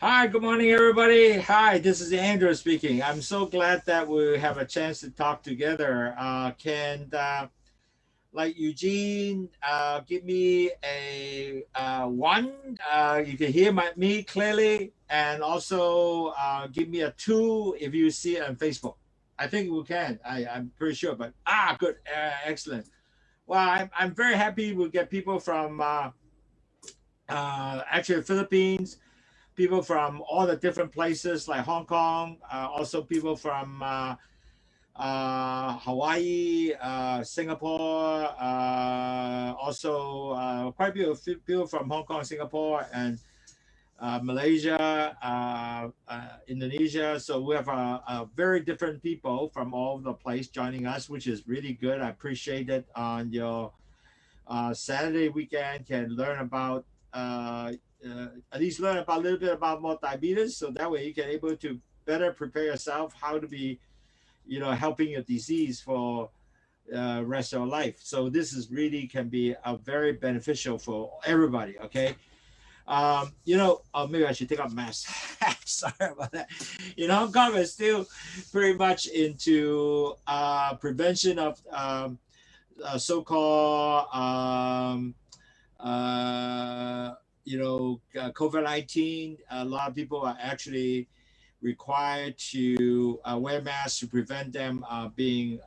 Hi, good morning, everybody. Hi, this is Andrew speaking. I'm so glad that we have a chance to talk together. Like Eugene, give me a one. You can hear me clearly, and also give me a two if you see it on Facebook. I think we can. I'm pretty sure, but good, excellent. Well, I'm very happy we get people from actually Philippines, people from all the different places like Hong Kong, also people from Hawaii, Singapore, also quite a few people from Hong Kong, Singapore, and Malaysia, Indonesia. So we have a very different people from all over the place joining us, which is really good. I appreciate it. On your Saturday weekend, can learn about at least learn about a little bit about more diabetes, so that way you can able to better prepare yourself how to be, helping your disease for rest of your life. So this is really can be a very beneficial for everybody. Okay. Maybe I should take off mask. Sorry about that. Hong Kong is still pretty much into prevention of so-called COVID-19. A lot of people are actually required to wear masks to prevent them being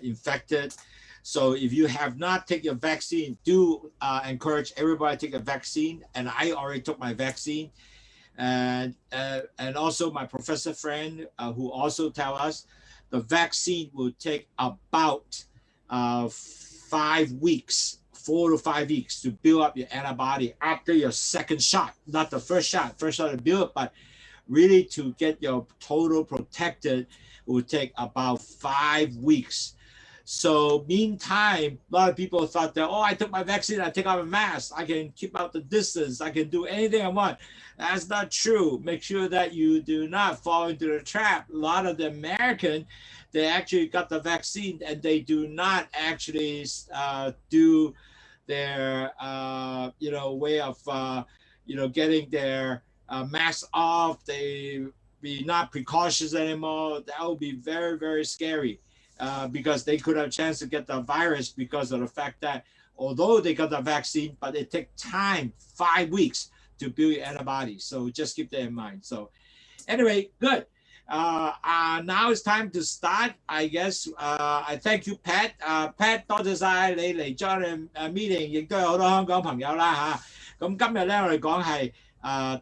infected. So if you have not taken your vaccine, do encourage everybody to take a vaccine. And I already took my vaccine. And also my professor friend who also tell us the vaccine will take about 5 weeks, 4 to 5 weeks to build up your antibody after your second shot, not the first shot to build up, but really to get your total protected will take about 5 weeks. So meantime, a lot of people thought that, I took my vaccine, I take off a mask, I can keep out the distance, I can do anything I want. That's not true. Make sure that you do not fall into the trap. A lot of the American, they actually got the vaccine and they do not actually do their way of getting their mask off. They be not precautious anymore. That would be very, very scary because they could have a chance to get the virus because of the fact that although they got the vaccine, but it takes time, 5 weeks to build your antibodies. So just keep that in mind. So anyway, good. Now it's time to start. I guess I thank you Pat. Pat 多謝晒你嚟 join meeting， 亦都有好多香港朋友啦嚇。咁今日咧我哋講係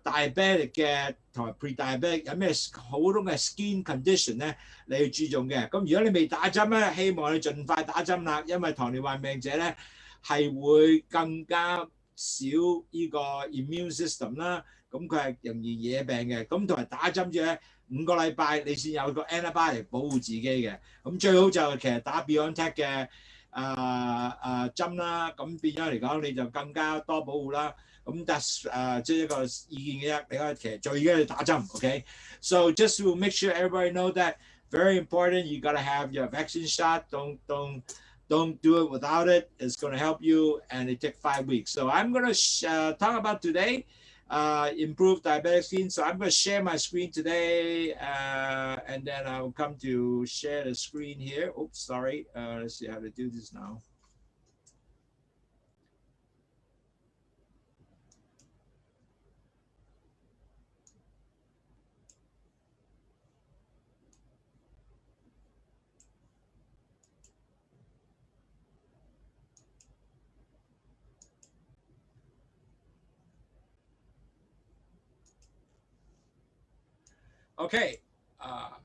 diabetic 嘅同埋 prediabetic 有咩好多嘅 skin condition 咧你要注重嘅。咁如果你未打針咧，希望你盡快打針啦，因為糖尿患病者咧係會更加少呢個 immune system 啦，咁佢係容易惹病嘅。咁同埋打針之後咧，5個禮拜你先有個 antibody 保護自己嘅。咁最好就其實打 BioNTech 嘅針啦，咁變咗嚟講你就更加多保護啦。咁即係一個意見嘅啫。你可以其實最緊要打針 ，OK？ So just to make sure everybody know that very important, you gotta have your vaccine shot. Don't do it without it. It's going to help you, and it takes 5 weeks. So I'm going to talk about today, improve diabetic skin. So I'm going to share my screen today, and then I'll come to share the screen here. Oops, sorry. Let's see how to do this now. Okay, all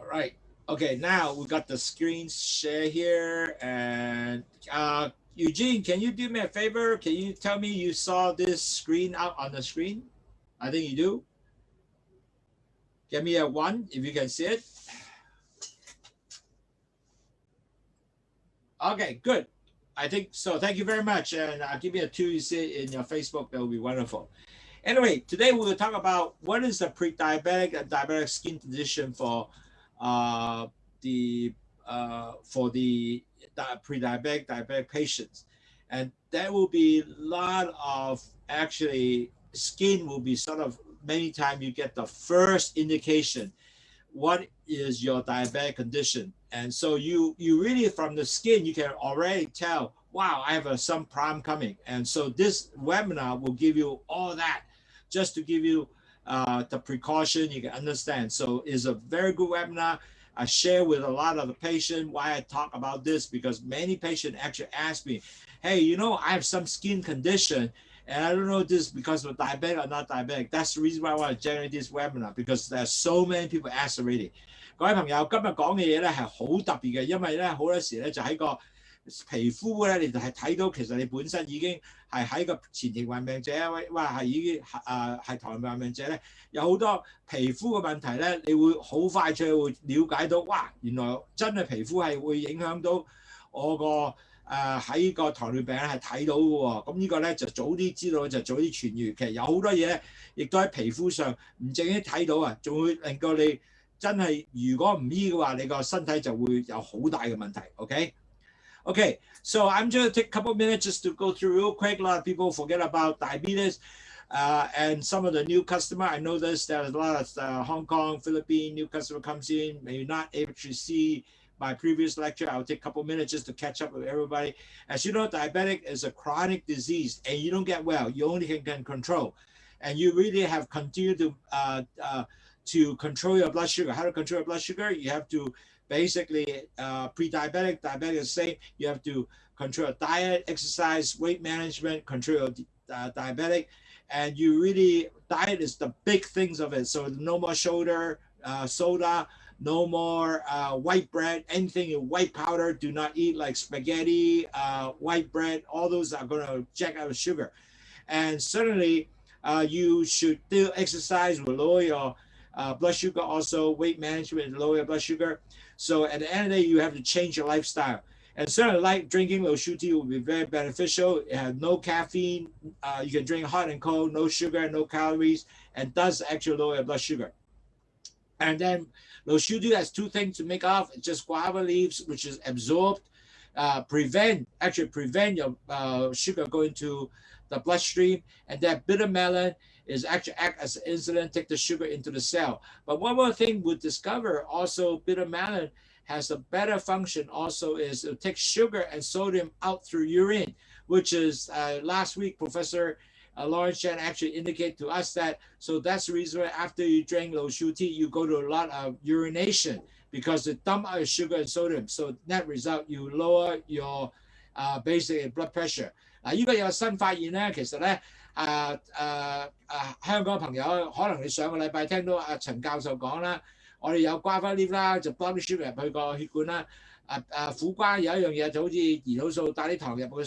right. Okay, now we got the screen share here, and Eugene, can you do me a favor? Can you tell me you saw this screen out on the screen? I think you do. Give me a 1 if you can see it. Okay, good. I think so. Thank you very much, and give me a 2 you see it in your Facebook. That would be wonderful. Anyway, today we're going to talk about what is the pre-diabetic and diabetic skin condition for the pre-diabetic, diabetic patients. And there will be a lot of actually skin will be sort of many times you get the first indication what is your diabetic condition. And so you really, from the skin, you can already tell, wow, I have some problem coming. And so this webinar will give you all that, just to give you the precaution you can understand. So it's a very good webinar. I share with a lot of the patients why I talk about this, because many patients actually ask me, hey, you know, I have some skin condition, and I don't know if this is because of diabetic or not diabetic. That's the reason why I want to generate this webinar, because there's so many people ask already. 各位朋友，今日講嘅嘢咧係好特別嘅，因為咧好多時咧就喺個皮膚咧，你就係睇到其實你本身已經係喺個前庭患病者，係已經係糖尿病患病者咧，有好多皮膚嘅問題咧，你會好快脆會了解到，哇！原來真係皮膚係會影響到我個喺個糖尿病咧係睇到嘅喎。咁呢個咧就早啲知道就早啲痊愈。其實有好多嘢咧，亦都喺皮膚上唔淨係睇到啊，仲會令到你真係如果唔醫嘅話，你個身體就會有好大嘅問題。Okay, so I'm just going to take a couple of minutes just to go through real quick. A lot of people forget about diabetes and some of the new customer. I noticed there's a lot of Hong Kong, Philippine new customer comes in, maybe not able to see my previous lecture. I'll take a couple of minutes just to catch up with everybody. As you know, diabetic is a chronic disease and you don't get well. You only can control. And you really have continued to control your blood sugar. How to control your blood sugar? You have to basically pre-diabetic, diabetic is the same. You have to control your diet, exercise, weight management, control your diabetic. And you really, diet is the big things of it. So no more soda, no more white bread, anything in white powder. Do not eat like spaghetti, white bread. All those are going to jack out sugar. And certainly you should still exercise, will lower your blood sugar, also weight management, lower your blood sugar. So at the end of the day, you have to change your lifestyle. And certainly like drinking Lowsutea will be very beneficial. It has no caffeine. You can drink hot and cold, no sugar, no calories, and does actually lower your blood sugar. And then Lowsutea has two things to make off. It's just guava leaves, which is absorbed, prevent your sugar going to the bloodstream. And that bitter melon is actually act as an insulin, take the sugar into the cell. But one more thing we discover also, bitter melon has a better function also is to take sugar and sodium out through urine, which is last week, Professor Lawrence Chen actually indicated to us that, so that's the reason why after you drink Lowsutea, you go to a lot of urination because it dump out your sugar and sodium. So net result, you lower your basic blood pressure. 呢個有新發現咧，其實咧香港朋友可能你上個禮拜聽到阿陳教授講啦，我哋有瓜花 leaf 啦，就幫啲 sugar 入去個血管啦。苦瓜有一樣嘢就好似胰島素帶啲糖入個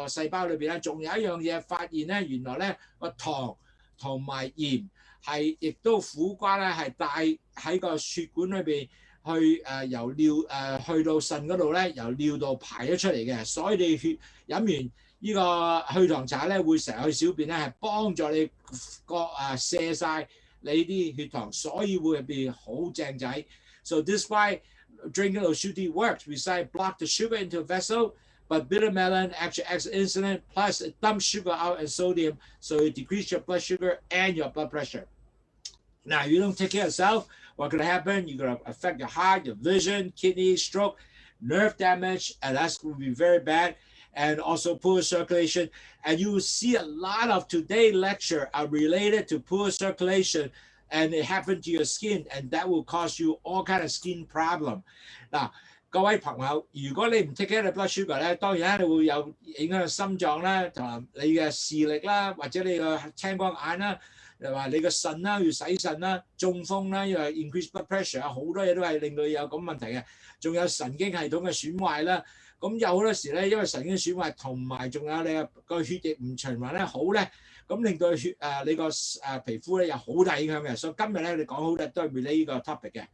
細胞裏邊咧，仲有一樣嘢發現咧，原來咧個糖同埋鹽係亦都苦瓜咧係帶喺個血管裏邊去由尿去到腎嗰度咧，由尿道排咗出嚟嘅，所以你飲完呢個去糖茶咧，會成日去小便咧，係幫助你卸晒你啲血糖，所以會變好正仔。So this why drinking Lowsutea works. Besides block the sugar into a vessel, but bitter melon actually acts as insulin, plus it dumps sugar out and sodium, so it decreases your blood sugar and your blood pressure. Now, if you don't take care of yourself, what's going to happen? You're going to affect your heart, your vision, kidney, stroke, nerve damage, and that's going to be very bad. And also poor circulation. And you will see a lot of today's lecture are related to poor circulation, and it happened to your skin, and that will cause you all kind of skin problem. 嗱，各位朋友，如果你唔 take care of blood sugar 咧，當然咧你會有影響心臟啦，同埋你嘅視力啦，或者你嘅青光眼啦，又話你嘅腎啦，要洗腎啦，中風啦，因為 increase blood pressure 好多嘢都係令到你有咁問題嘅，仲有神經系統嘅損壞啦。咁有好多時咧，因為神經損壞同埋仲有你個血液唔循環咧好咧，咁令到你個皮膚咧有好大影響嘅。所以今日咧你講好咧都係 relate 呢個 topic 嘅。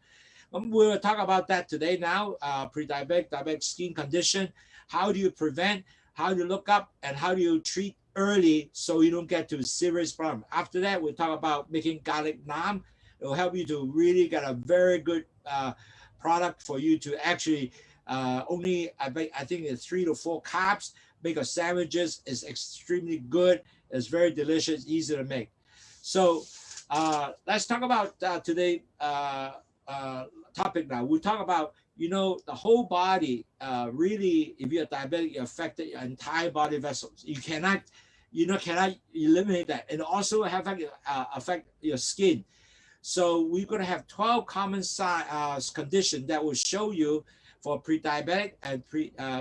咁 we'll talk about that today now. Prediabetic, diabetic skin condition. How do you prevent? How do you look up? And how do you treat early so you don't get to serious problem? After that, we'll talk about making garlic naan. It will help you to really get a very good product for you to actually only I think it's 3 to 4 carbs. Make a sandwiches is extremely good. It's very delicious, easy to make. So let's talk about today's topic now. We'll talk about, the whole body. Really, if you're diabetic, you affect your entire body vessels. You cannot eliminate that. And also affect your skin. So we're going to have 12 common conditions that will show you for pre-diabetic and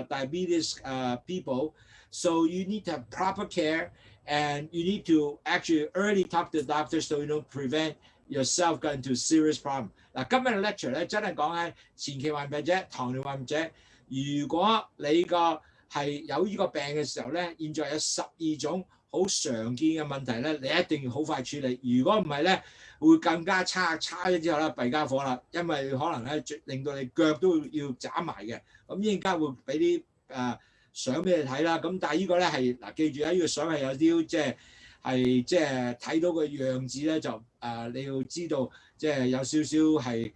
diabetes people. So you need to have proper care, and you need to actually early talk to the doctor so you don't prevent yourself getting into serious problem. 嗱，今日嘅 lecture 咧真係講緊前期患病者、糖尿患者。如果你個係有呢個病嘅時候咧，現在有12種好常見嘅問題咧，你一定要好快處理。如果唔係咧，會更加差咗之後咧，弊家伙啦，因為可能咧令到你腳都要斬埋嘅。咁陣間會俾啲相俾你睇啦。咁但係呢個咧係嗱，記住啊，呢個相係有啲即係睇到個樣子咧，就你要知道即係有少少係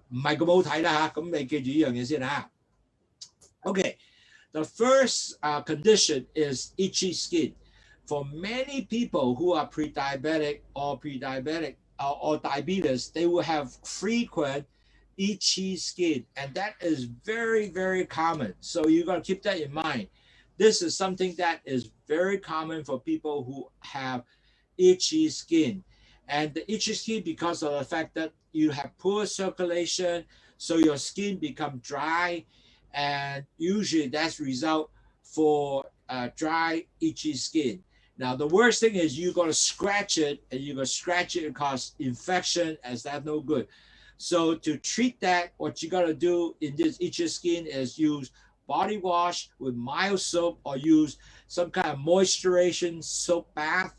唔係咁好睇啦嚇。咁你記住呢樣嘢先嚇。Okay, the first condition is itchy skin. For many people who are pre-diabetic or diabetes, they will have frequent itchy skin, and that is very, very common. So you got to keep that in mind. This is something that is very common for people who have itchy skin. And the itchy skin, because of the fact that you have poor circulation, so your skin become dry, and usually that's result for dry, itchy skin. Now, the worst thing is you're going to scratch it, and you're going to scratch it and cause infection, as that's no good. So to treat that, what you got to do in this itchy skin is use body wash with mild soap, or use some kind of moisturization soap bath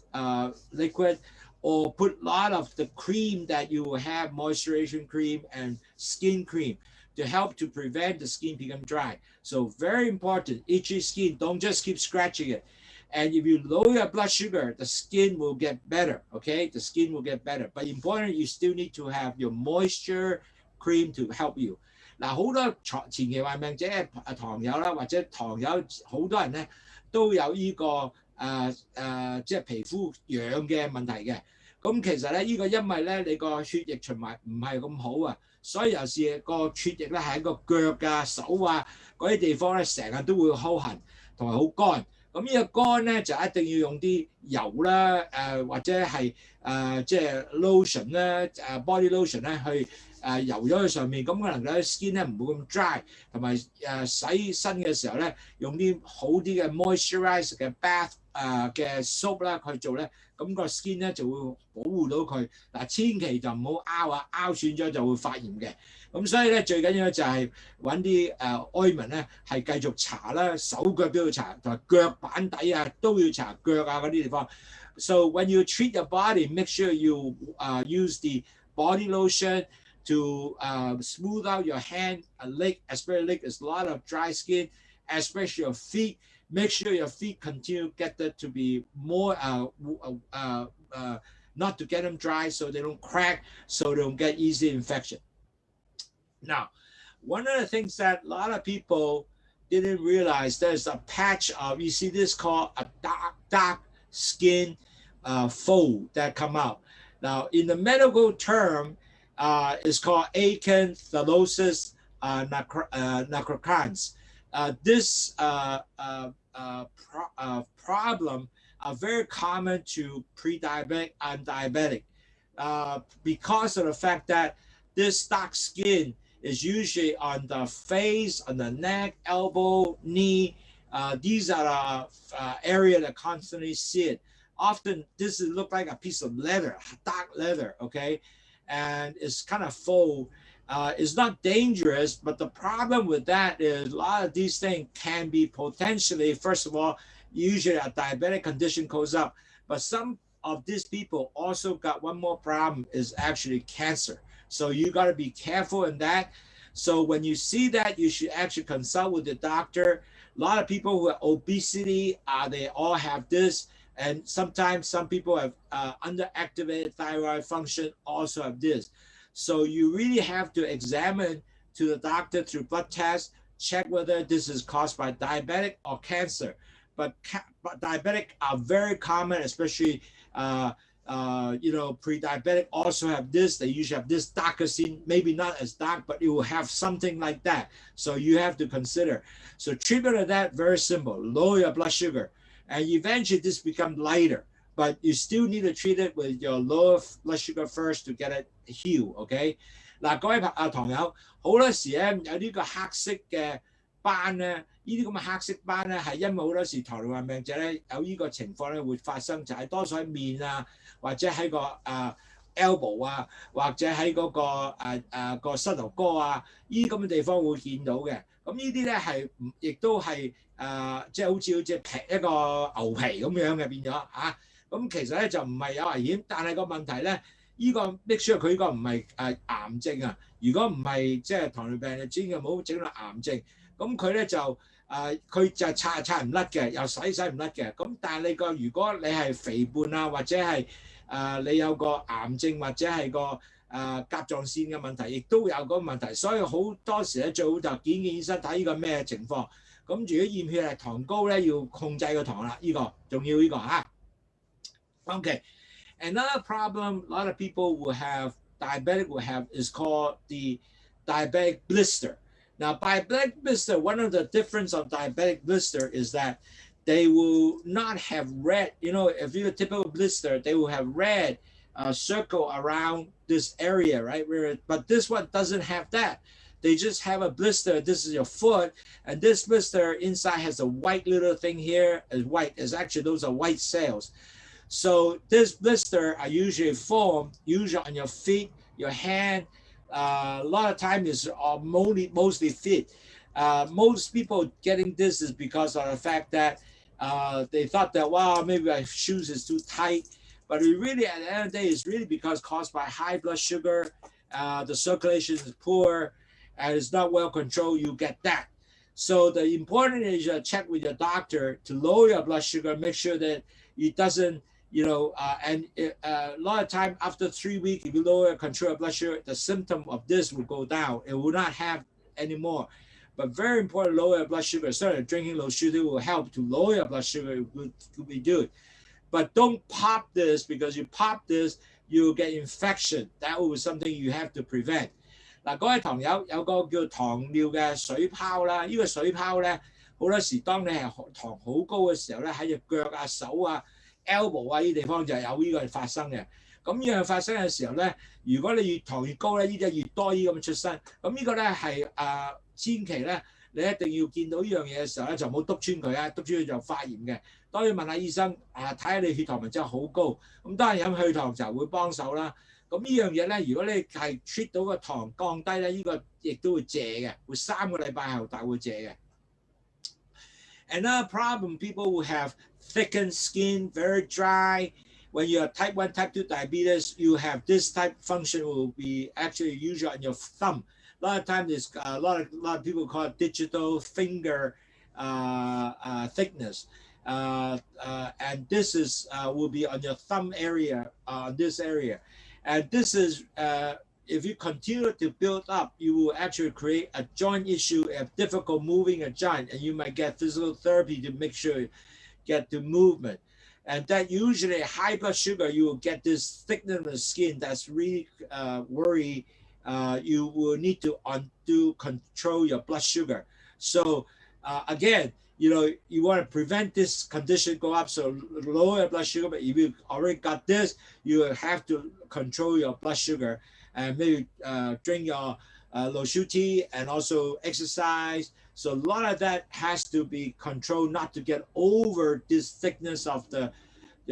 liquid, or put a lot of the cream that you have, moisturization cream and skin cream, to help to prevent the skin become dry. So very important, itchy skin, don't just keep scratching it. And if you lower your blood sugar, the skin will get better, okay? The skin will get better. But important, you still need to have your moisture cream to help you. 嗱，好多前期患病者糖友啦，或者糖友好多人咧都有呢個即係皮膚癢嘅問題嘅。咁其實咧呢個因為咧你個血液循環唔係咁好啊，所以有時個血液咧喺個腳啊、手啊嗰啲地方咧成日都會好痕同埋好乾。咁呢個乾咧就一定要用啲油啦，或者係即係 lotion 咧，body lotion 咧去油咗佢上面，咁可能咧 skin 咧唔會咁 dry， 同埋洗身嘅時候咧用啲好啲嘅 moisturize 嘅 bath 嘅 soap 啦去做咧，咁個 skin 咧就會保護到佢。嗱，千祈就唔好拗啊，拗損咗就會發炎嘅。咁所以咧最緊要就係揾啲ointment 咧係繼續搽啦，手腳都要搽，同埋腳板底啊都要搽，腳啊嗰啲地方。So when you treat your body, make sure you use the body lotion to smooth out your hand, leg, especially leg is a lot of dry skin, especially your feet. Make sure your feet continue to get that to be more not to get them dry, so they don't crack, so they don't get easy infection. Now, one of the things that a lot of people didn't realize, there's a patch of, you see this called a dark skin fold that come out. Now, in the medical term, it's called acanthosis nigricans. This problem are very common to pre-diabetic and diabetic because of the fact that this dark skin is usually on the face, on the neck, elbow, knee. These are the area that constantly see it. Often this look like a piece of leather, dark leather, okay? And it's kind of full. It's not dangerous, but the problem with that is a lot of these things can be potentially, first of all, usually a diabetic condition goes up, but some of these people also got one more problem, is actually cancer. So you got to be careful in that. So when you see that, you should actually consult with the doctor. A lot of people who have obesity, they all have this. And sometimes some people have underactivated thyroid function, also have this. So you really have to examine to the doctor through blood tests, check whether this is caused by diabetic or cancer. But diabetic are very common, especially pre-diabetic also have this. They usually have this darker scene, maybe not as dark, but it will have something like that. So you have to consider. So treatment of that, very simple. Lower your blood sugar. And eventually this becomes lighter. But you still need to treat it with your lower blood sugar first to get it healed, okay? 嗱，各位糖友，好多時咧有呢個黑色嘅斑咧，呢啲咁嘅黑色斑咧係因為好多時糖尿病病者咧有呢個情況咧會發生，就係多數喺面啊，或者喺個elbow 啊，或者喺嗰個膝頭哥啊，呢啲咁嘅地方會見到嘅。咁呢啲咧係亦都係即係好似劈一個牛皮咁樣嘅變咗嚇。咁其實咧就唔係有危險，但係個問題咧，呢個 make sure 佢呢個唔係癌症啊。如果唔係即係糖尿病，就千祈唔好整到癌症。咁佢咧就佢就擦唔甩嘅，又洗唔甩嘅。咁但係如果你係肥胖啊，或者係你有個癌症或者係個甲狀腺嘅問題，亦都有嗰個問題。所以好多時咧最好就見醫生睇呢個咩情況。咁如果驗血係糖高咧，要控制個糖啦，呢個仲要呢個嚇。Okay, another problem a lot of people will have, diabetic will have, is called the diabetic blister. Now, diabetic blister, one of the difference of diabetic blister is that they will not have red, if you're a typical blister, they will have red circle around this area, right? But this one doesn't have that. They just have a blister. This is your foot, and this blister inside has a white little thing here. Is white. It's actually those are white cells. So this blister are usually formed on your feet, your hand. A lot of times it's mostly feet. Most people getting this is because of the fact that they thought that, wow, maybe my shoes is too tight. But it really, at the end of the day, it's really because caused by high blood sugar. The circulation is poor and it's not well controlled. You get that. So the important is you check with your doctor to lower your blood sugar, make sure that it doesn't, a lot of time after 3 weeks, if you lower control your blood sugar, the symptom of this will go down. It will not have anymore. But very important, lower your blood sugar. Certainly drinking Lowsutea will help to lower your blood sugar. It will be good. But don't pop this, because you pop this, you'll get infection. That will be something you have to prevent. 嗱，各位糖友有個叫糖尿嘅水泡啦，呢個水泡咧好多時當你係糖好高嘅時候咧，喺隻腳啊、手啊、elbow 啊呢啲地方就有呢個發生嘅。咁呢樣發生嘅時候咧，如果你越糖越高咧，呢啲越多呢咁出身。咁呢個咧係千祈咧，你一定要見到呢樣嘢嘅時候咧，就唔好篤穿佢啊，篤穿佢就發炎嘅。當然問下醫生睇下你血糖咪真係好高，咁當然飲血糖就會幫手啦。咁呢樣嘢咧，如果你係 treat 到個糖降低咧，呢個亦都會謝嘅，會3個禮拜後大會謝嘅。Another problem, people will have thickened skin, very dry. When you are type 1, type 2 diabetes, you have this type function will be actually usually on your thumb. A lot of times, it's a lot of people call it digital finger thickness. And this is will be on your thumb area, this area. And this is, if you continue to build up, you will actually create a joint issue, have difficult moving a joint, and you might get physical therapy to make sure you get the movement. And that usually high blood sugar, you will get this thickness of the skin that's really worry. You will need to control your blood sugar. So again, you want to prevent this condition go up, so lower your blood sugar. But if you already got this, you have to control your blood sugar and maybe drink your Lowsutea and also exercise. So a lot of that has to be controlled, not to get over this thickness of the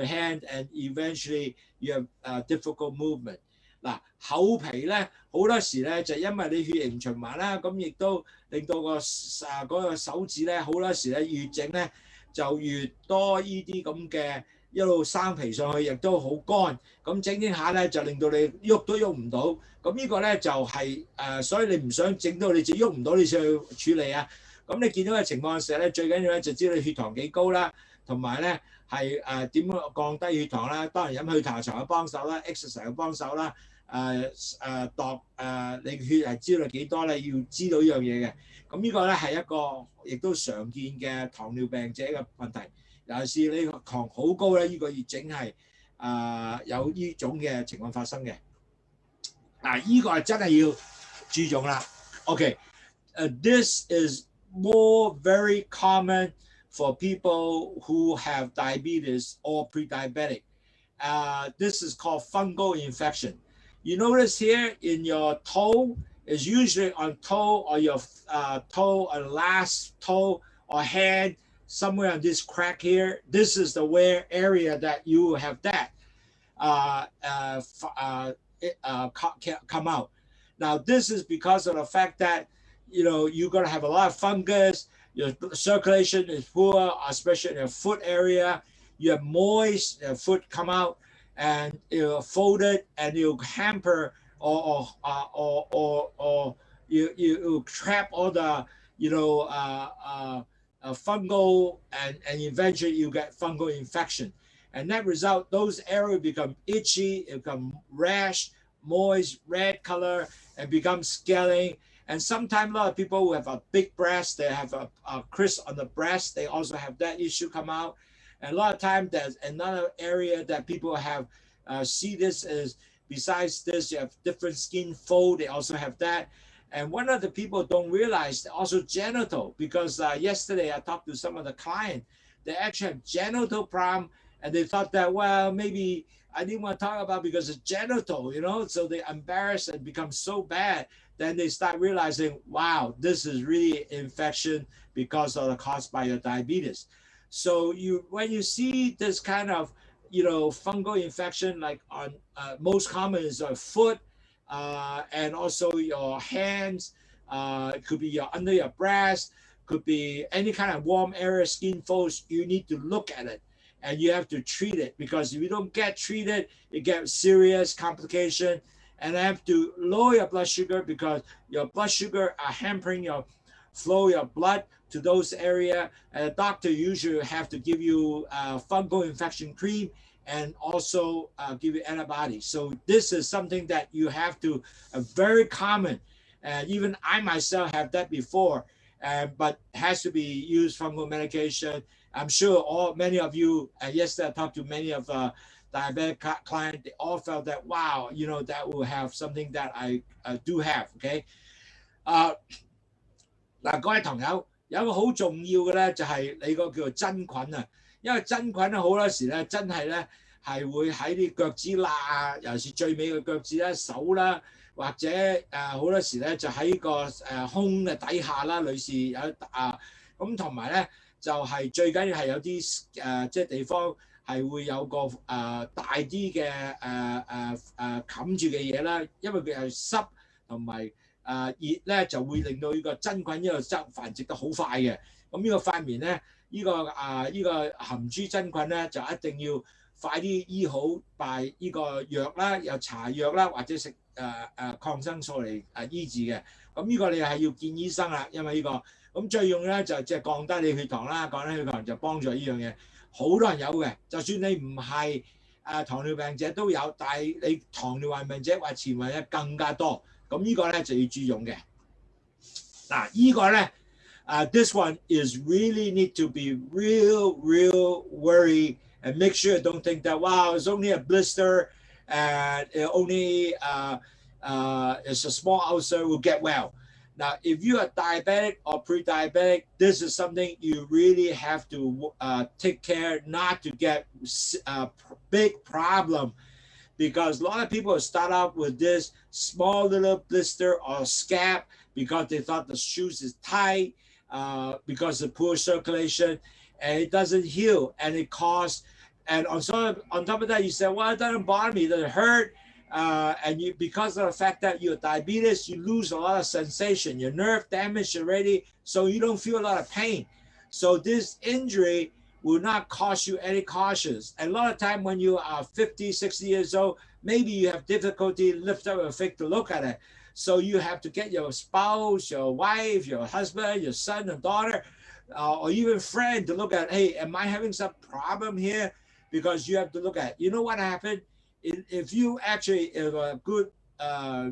hand, and eventually you have difficult movement. 嗱，厚皮咧好多時咧就因為你血液唔循環啦，咁亦都令到嗰個手指咧好多時咧越整咧就越多呢啲咁嘅一路生皮上去，亦都好乾，咁整下咧就令到你喐都喐唔到。咁呢個咧就係所以你唔想整到你自己喐唔到，你先去處理啊。咁你見到嘅情況嘅時候咧，最緊要咧就知道你血糖幾高啦，同埋咧係點樣降低血糖啦。當然飲血糖茶有幫手啦 ，exercise 有幫手啦。度你血係知道幾多咧，要知道呢樣嘢嘅。咁呢個咧係一個亦都常見嘅糖尿病者嘅問題。尤其是你糖好高咧，呢個要整係有呢種嘅情況發生嘅。呢個係真係要注重啦。Okay, this is more very common for people who have diabetes or pre-diabetic. This is called fungal infection. You notice here in your toe is usually on toe or your toe or last toe or hand, somewhere on this crack here. This is the where area that you have that come out. Now this is because of the fact that you're going to have a lot of fungus. Your circulation is poor, especially in your foot area. You have moist foot come out, and it'll fold it, and it'll hamper or you trap all the fungal, and eventually you get fungal infection. And that result, those areas become itchy, it become rash, moist, red color, and become scaling. And sometimes a lot of people who have a big breast, they have a cyst on the breast, they also have that issue come out. And a lot of times there's another area that people have see this is, besides this, you have different skin fold, they also have that. And one of the people don't realize also genital, because yesterday I talked to some of the clients, they actually have genital problem, and they thought that, well, maybe I didn't want to talk about because it's genital, so they embarrassed and become so bad. Then they start realizing, wow, this is really infection because of the caused by your diabetes. So when you see this kind of, fungal infection, like on most common is a foot, and also your hands, it could be under your breast, could be any kind of warm area, skin folds, you need to look at it. And you have to treat it, because if you don't get treated, it gets serious complication. And I have to lower your blood sugar, because your blood sugar are hampering your flow, your blood to those areas. And the doctor usually have to give you fungal infection cream, and also give you antibiotics. So this is something that you have to, very common. And even I myself have that before, but has to be used fungal medication. I'm sure many of you, yesterday I talked to many of diabetic clients, they all felt that, wow, that will have something that I do have, okay? 各位朋友，有一個好重要嘅咧，就係你個叫做真菌啊，因為真菌咧好多時咧真係咧係會喺啲腳趾罅啊，尤其是最尾嘅腳趾啦、手啦，或者好多時咧就喺個胸嘅底下啦，女士有咁同埋咧就係最緊要係有啲即係地方係會有個大啲嘅冚住嘅嘢啦，因為佢係濕同埋熱咧，就會令到呢個真菌呢個繁殖得好快嘅。咁呢個塊面咧，呢個含珠真菌咧就一定要快啲醫好，拜呢個藥啦，有搽藥啦，或者食抗生素嚟醫治嘅。咁呢個你係要見醫生啦，因為呢個咁最用咧就即係降低你血糖啦，降低血糖就幫助呢樣嘢。好多人有嘅，就算你唔係糖尿病者都有，但係你糖尿病者或前患者更加多。咁呢個咧就要注重嘅。嗱，呢個咧this one is really need to be real worried, and make sure don't think that, wow, it's only a blister and it only it's a small ulcer, will get well. Now, if you are diabetic or pre-diabetic, this is something you really have to take care not to get a big problem, because a lot of people start out with this small little blister or scab because they thought the shoes is tight, because of poor circulation, and it doesn't heal, and it causes, and on top of that, you say, well, it doesn't bother me, it doesn't hurt. And because of the fact that you're diabetes, you lose a lot of sensation. Your nerve damaged already, so you don't feel a lot of pain. So this injury will not cause you any cautions. And a lot of time when you are 50, 60 years old, maybe you have difficulty lift up your face to look at it. So you have to get your spouse, your wife, your husband, your son and daughter, or even friend to look at, hey, am I having some problem here? Because you have to look at, you know what happened? If you actually have a good,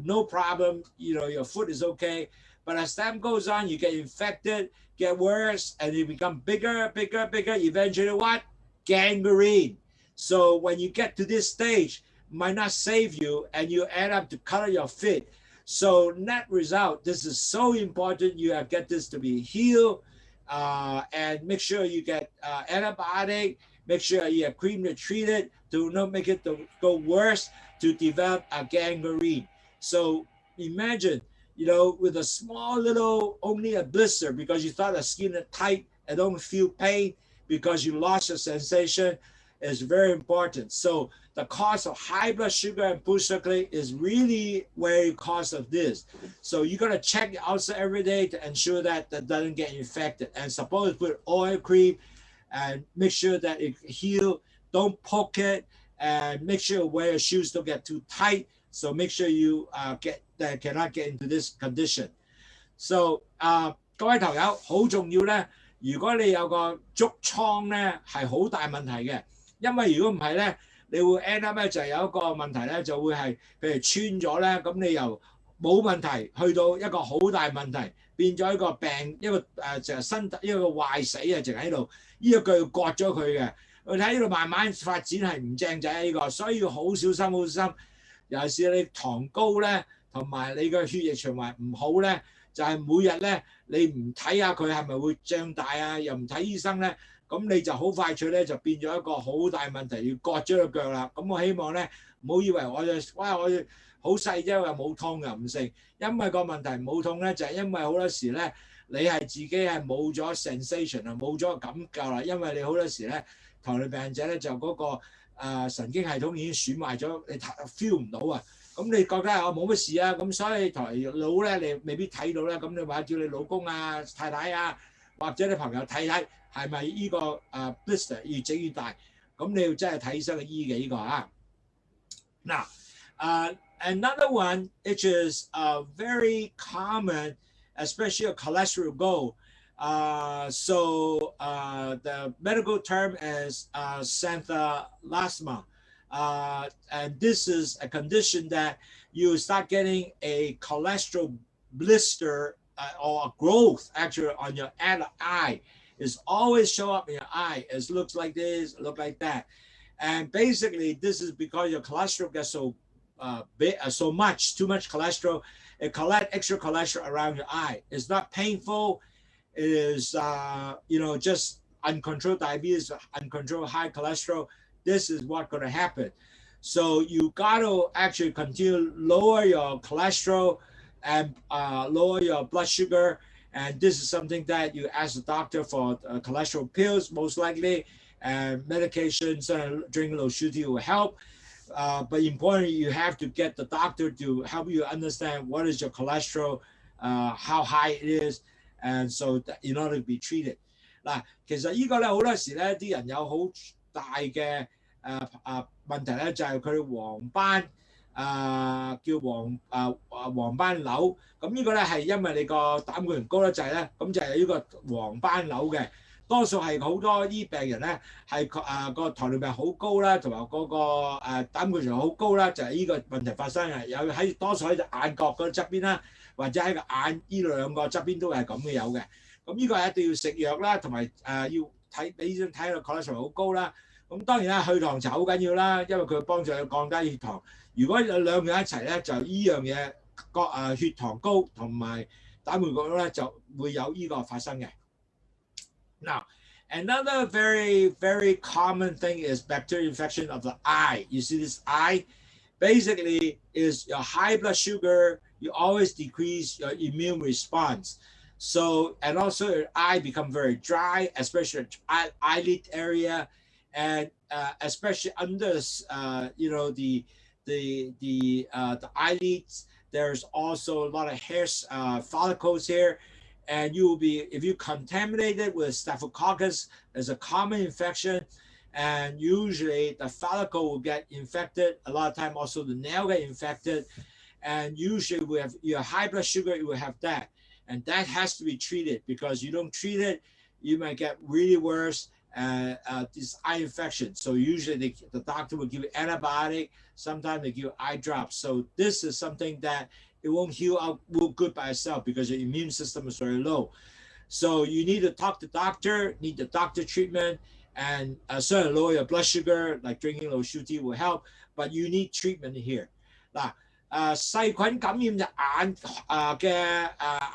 no problem, your foot is okay. But as time goes on, you get infected, get worse, and you become bigger. Eventually what? Gangrene. So when you get to this stage, might not save you, and you end up to cut your feet. So net result, this is so important. You have get this to be healed, and make sure you get antibiotic. Make sure you have cream to treat it, to not make it to go worse, to develop a gangrene. So imagine, with a small little, only a blister because you thought the skin is tight and don't feel pain because you lost your sensation, is very important. So the cause of high blood sugar and poor circulation is really very cause of this. So you gotta check the outside every day to ensure that that doesn't get infected. And suppose put oil cream and make sure that it heal. Don't poke it, and make sure wear your shoes don't get too tight. So make sure you cannot get into this condition. So 各位朋友好重要咧，如果你有個竹瘡咧係好大問題嘅，因為如果唔係咧，你會 end up 咧就有一個問題咧，就會係譬如穿咗咧，咁你由冇問題去到一個好大問題，變咗一個病，一個就係身體一個壞死啊，淨喺度，呢一句要割咗佢嘅。佢睇呢度慢慢發展係唔正仔呢個，所以要好小心，好小心。尤其是你糖高咧，同埋你嘅血液循環唔好咧，就係每日咧你唔睇下佢係咪會脹大啊，又唔睇醫生咧，咁你就好快脆咧就變咗一個好大問題，要割咗個腳啦。咁我希望咧唔好以為我好細啫，又冇痛又唔成，因為個問題冇痛咧就係因為好多時咧你係自己係冇咗 sensation 啊，冇咗感覺啦，因為你好多時咧糖尿病者咧就嗰個神經系統已經損壞咗，你 feel 唔到啊。咁你覺得我冇乜事啊，咁所以台佬咧你未必睇到咧，咁你話叫你老公啊、太太啊，或者你朋友睇睇係咪呢個blister 越整越大，咁你要真係睇醫生去醫嘅呢個啊。Now, another one which is very common, especially a cholesterol goal. So the medical term is xanthelasma. And this is a condition that you start getting a cholesterol blister or a growth actually on your eye. It's always show up in your eye. It looks like this, look like that. And basically this is because your cholesterol gets so big, so much, too much cholesterol. It collects extra cholesterol around your eye. It's not painful. It is, just uncontrolled diabetes, uncontrolled high cholesterol. This is what's going to happen. So you got to actually continue to lower your cholesterol and lower your blood sugar. And this is something that you ask the doctor for cholesterol pills, most likely, and medications during Lowsutea will help. But importantly, you have to get the doctor to help you understand what is your cholesterol, how high it is, and so that in order to be treated. 嗱，其實呢個咧好多時咧，啲人有好大嘅問題咧，就係佢黃斑叫黃斑瘤。咁呢個咧係因為你個膽固醇高得滯咧，咁就係呢個黃斑瘤嘅。多數係好多啲病人咧係個糖尿病好高啦，同埋嗰個膽固醇好高啦，就係呢個問題發生嘅。有喺多數喺隻眼角嗰側邊啦，或者喺個眼呢兩個側邊都係咁嘅有嘅。咁呢個係一定要食藥啦，同埋要睇俾醫生睇到 cholesterol 好高啦。咁當然啦，去糖就好緊要啦，因為佢幫助你降低血糖。如果有兩樣一齊咧，就呢樣嘢血糖高同埋膽固醇高咧，就會有呢個發生嘅。Now, another very, very common thing is bacterial infection of the eye. You see this eye? Basically, is your high blood sugar, you always decrease your immune response. So, and also your eye become very dry, especially eyelid area, and especially under, the eyelids. There's also a lot of hair follicles here. And you will be, if you contaminate it with Staphylococcus, there's a common infection, and usually the follicle will get infected. A lot of time also the nail get infected, and usually we have your high blood sugar, you will have that, and that has to be treated, because you don't treat it, you might get really worse this eye infection. So usually the doctor will give you antibiotic, sometimes they give you eye drops. So this is something that it won't heal out good by itself because your immune system is very low. So you need to talk to the doctor, need the doctor treatment, and certainly lower your blood sugar, like drinking Lowsutea will help, but you need treatment here. 嗱，細菌感染隻眼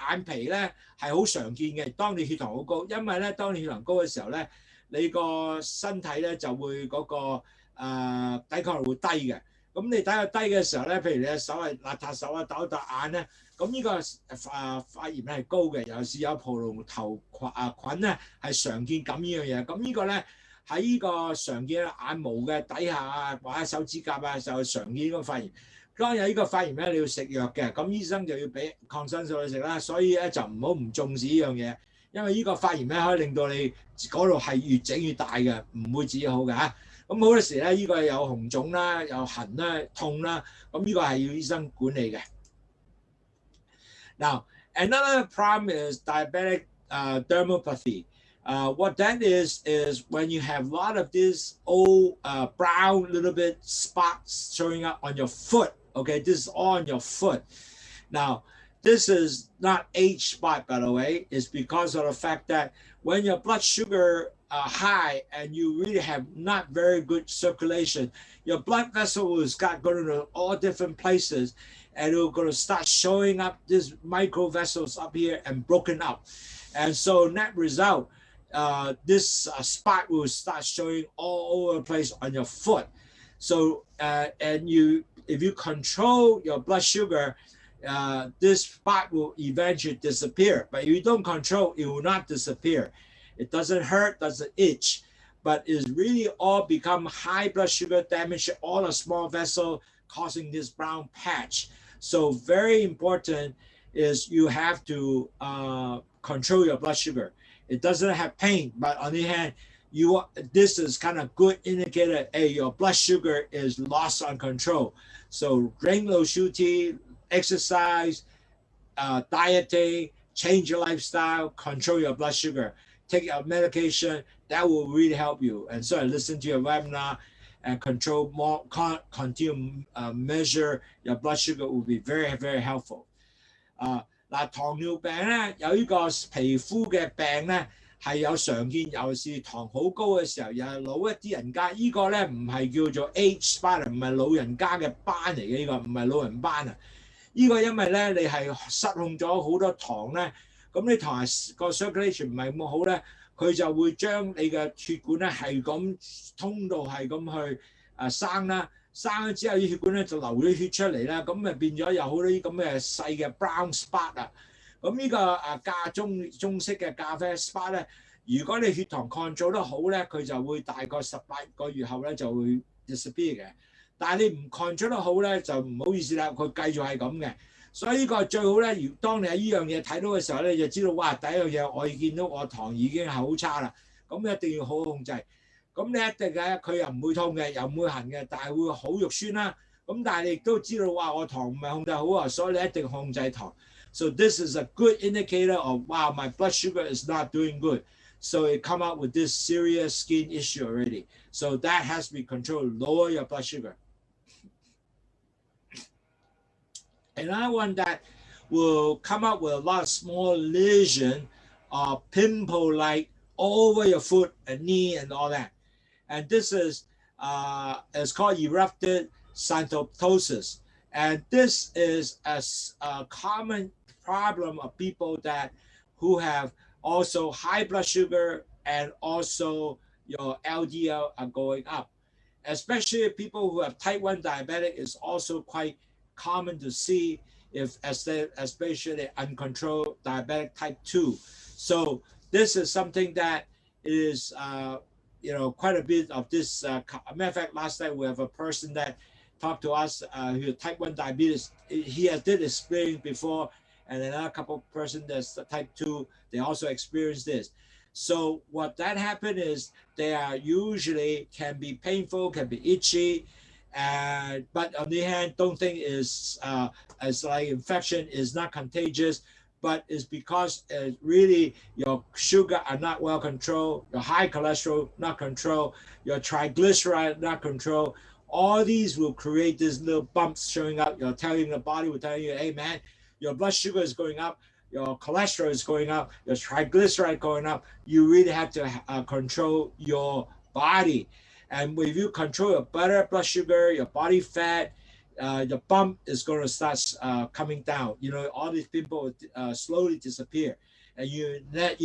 眼皮咧係好常見嘅。當你血糖好高，因為咧當你血糖高嘅時候咧，你個身體咧就會嗰個抵抗力會低嘅。咁你抵抗力低嘅時候咧，譬如你隻手係邋遢手啊、抖一抖眼咧，咁呢個發炎係高嘅，尤其是有葡萄球菌咧係常見感染呢樣嘢。咁呢個咧喺呢個常見眼毛嘅底下啊，或者手指甲啊，就常見呢個發炎。當有呢個發炎咧，你要食藥嘅，咁醫生就要俾抗生素你食啦。所以咧就唔好唔重視呢樣嘢，因為呢個發炎咧可以令到你嗰度係越整越大嘅，唔會治好嘅嚇。咁好多時咧，呢個有紅腫啦、有痕啦、痛啦，咁呢個係要醫生管理嘅。Now, another problem is diabetic dermopathy. What that is when you have a lot of these old brown little bit spots showing up on your foot. Okay, this is all on your foot. Now, this is not age spot, by the way. It's because of the fact that when your blood sugar high and you really have not very good circulation, your blood vessel is going to all different places, and it's going to start showing up these micro vessels up here and broken up. And so net result, this spot will start showing all over the place on your foot. So if you control your blood sugar, this spot will eventually disappear. But if you don't control, it will not disappear. It doesn't hurt, doesn't itch, but it's really all become high blood sugar, damage all the small vessel, causing this brown patch. So very important is you have to control your blood sugar. It doesn't have pain, but on the other hand, this is kind of good indicator, hey, your blood sugar is lost on control. So drink Lowsutea, exercise, dieting, change your lifestyle, control your blood sugar, take your medication. That will really help you. And so listen to your webinar and control more, continue measure your blood sugar will be very, very helpful. 嗱，糖尿病咧有呢個皮膚嘅病咧係有常見，尤其是糖好高嘅時候，又係老一啲人家，呢個咧唔係叫做 age spot， 唔係老人家嘅斑嚟嘅，呢個唔係老人斑啊。呢個因為咧你係失控咗好多糖咧，咁你糖係個 circulation 唔係咁好咧，佢就會將你嘅血管咧係咁通道係咁去生啦。生咗之後，啲血管咧就流咗血出嚟啦，咁咪變咗有好多啲咁嘅細嘅 brown spot 啊。咁呢個中式嘅咖啡 spot 咧，如果你血糖control得好咧，佢就會大概18個月後咧就會 disappear 嘅。但係你唔 control 得好咧，就唔好意思啦，佢繼續係咁嘅。所以呢個最好咧，當你喺呢樣嘢睇到嘅時候咧，你就知道哇，第一樣嘢我見到我糖已經係好差啦，咁一定要好好控制。咁你一定嘅，佢又唔會痛嘅，又唔會痕嘅，但係會好肉酸啦。咁但係你亦都知道哇，我糖唔係控制好啊，所以你一定控制糖。So this is a good indicator of wow, my blood sugar is not doing good. So it come out with this serious skin issue already. So that has to be controlled. Lower your blood sugar. Another one that will come up with a lot of small lesion or pimple-like all over your foot and knee and all that. And this is it's called erupted xanthoptosis. And this is a common problem of people who have also high blood sugar and also your LDL are going up. Especially people who have type 1 diabetic is also quite common to see especially uncontrolled diabetic type 2. So this is something that is quite a bit of this. Matter of fact, last night we have a person that talked to us who had type 1 diabetes. He did experience before, and another couple person that's type 2, they also experienced this. So what that happened is they are usually can be painful, can be itchy, but on the other hand, don't think is as like infection is not contagious, but it's because really your sugar are not well controlled, your high cholesterol not controlled, your triglyceride not controlled. All these will create these little bumps showing up. You're telling the body, will tell you, hey man, your blood sugar is going up. your cholesterol is going up, your triglyceride going up. You really have to control your body. And if you control your blood sugar, your body fat, the bump is going to start coming down. You know, all these people slowly disappear. And you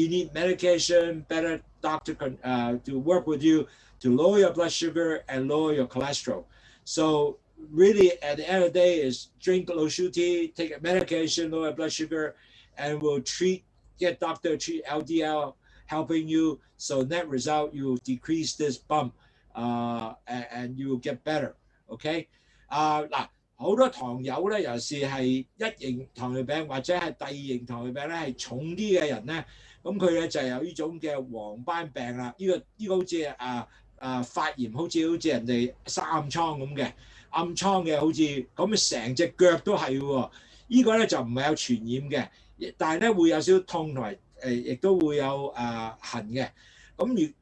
need medication, better doctor to work with you to lower your blood sugar and lower your cholesterol. So really, at the end of the day, is drink Lowsutea, take a medication, lower blood sugar, and we'll get doctor to treat LDL, helping you. So net result, you will decrease this bump, and you will get better. Okay? 嗱，好多糖友咧，尤其是係一型糖尿病或者係第二型糖尿病咧，係重啲嘅人咧，咁佢咧就有呢種嘅黃斑病啦。呢個好似發炎，好似人哋生暗瘡咁嘅，暗瘡嘅好似咁，成隻腳都係喎。呢個咧就唔係有傳染嘅，但係咧會有少少痛同埋亦都會有痕嘅。咁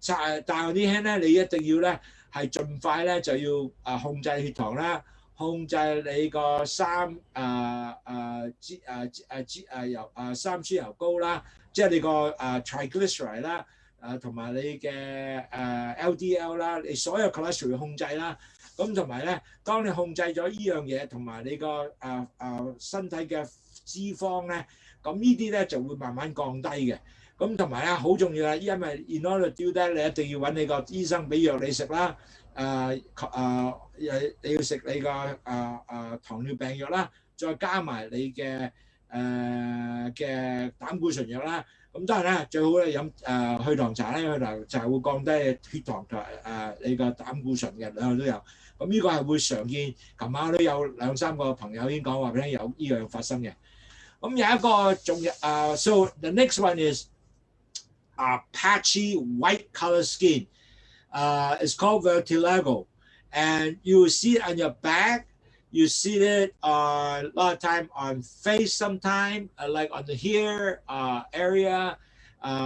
但係啲輕咧，你一定要咧係盡快咧就要控制血糖啦。控制你個三脂油高啦，即係你個triglyceride 啦，同埋你嘅LDL 啦，你所有 cholesterol 要控制啦。咁同埋咧，當你控制咗呢樣嘢，同埋你個身體嘅脂肪咧，咁呢啲咧就會慢慢降低嘅。咁同埋咧好重要啦，因為 in order to do that， 你一定要揾你個醫生俾藥你食啦。你要食你個糖尿病藥啦，再加埋你嘅膽固醇藥啦。咁當然啦，最好咧飲去糖茶咧，去糖茶會降低血糖同你個膽固醇嘅，兩樣都有。咁呢個係會常見，琴晚都有2、3個朋友已經講話俾你聽有呢樣發生嘅。咁有一個仲so the next one is patchy white color skin. It's called vitiligo, and you see it on your back. You see it a lot of time on face, sometime like on the hair area.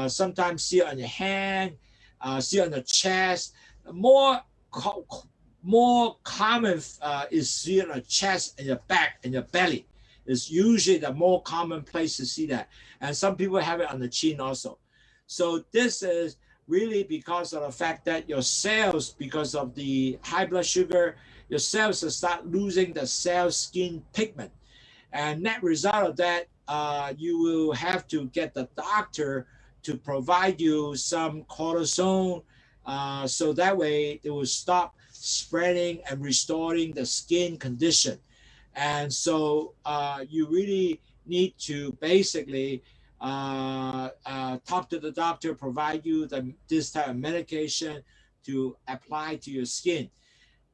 Sometimes see it on your hand, see it on the chest. More common is see it on the chest and your back and your belly. It's usually the more common place to see that. And some people have it on the chin also. So this is really because of the fact that your cells, because of the high blood sugar, your cells will start losing the cell skin pigment. And net result of that, you will have to get the doctor to provide you some cortisone, so that way it will stop spreading and restoring the skin condition. And so you really need to basically talk to the doctor, provide you this type of medication to apply to your skin.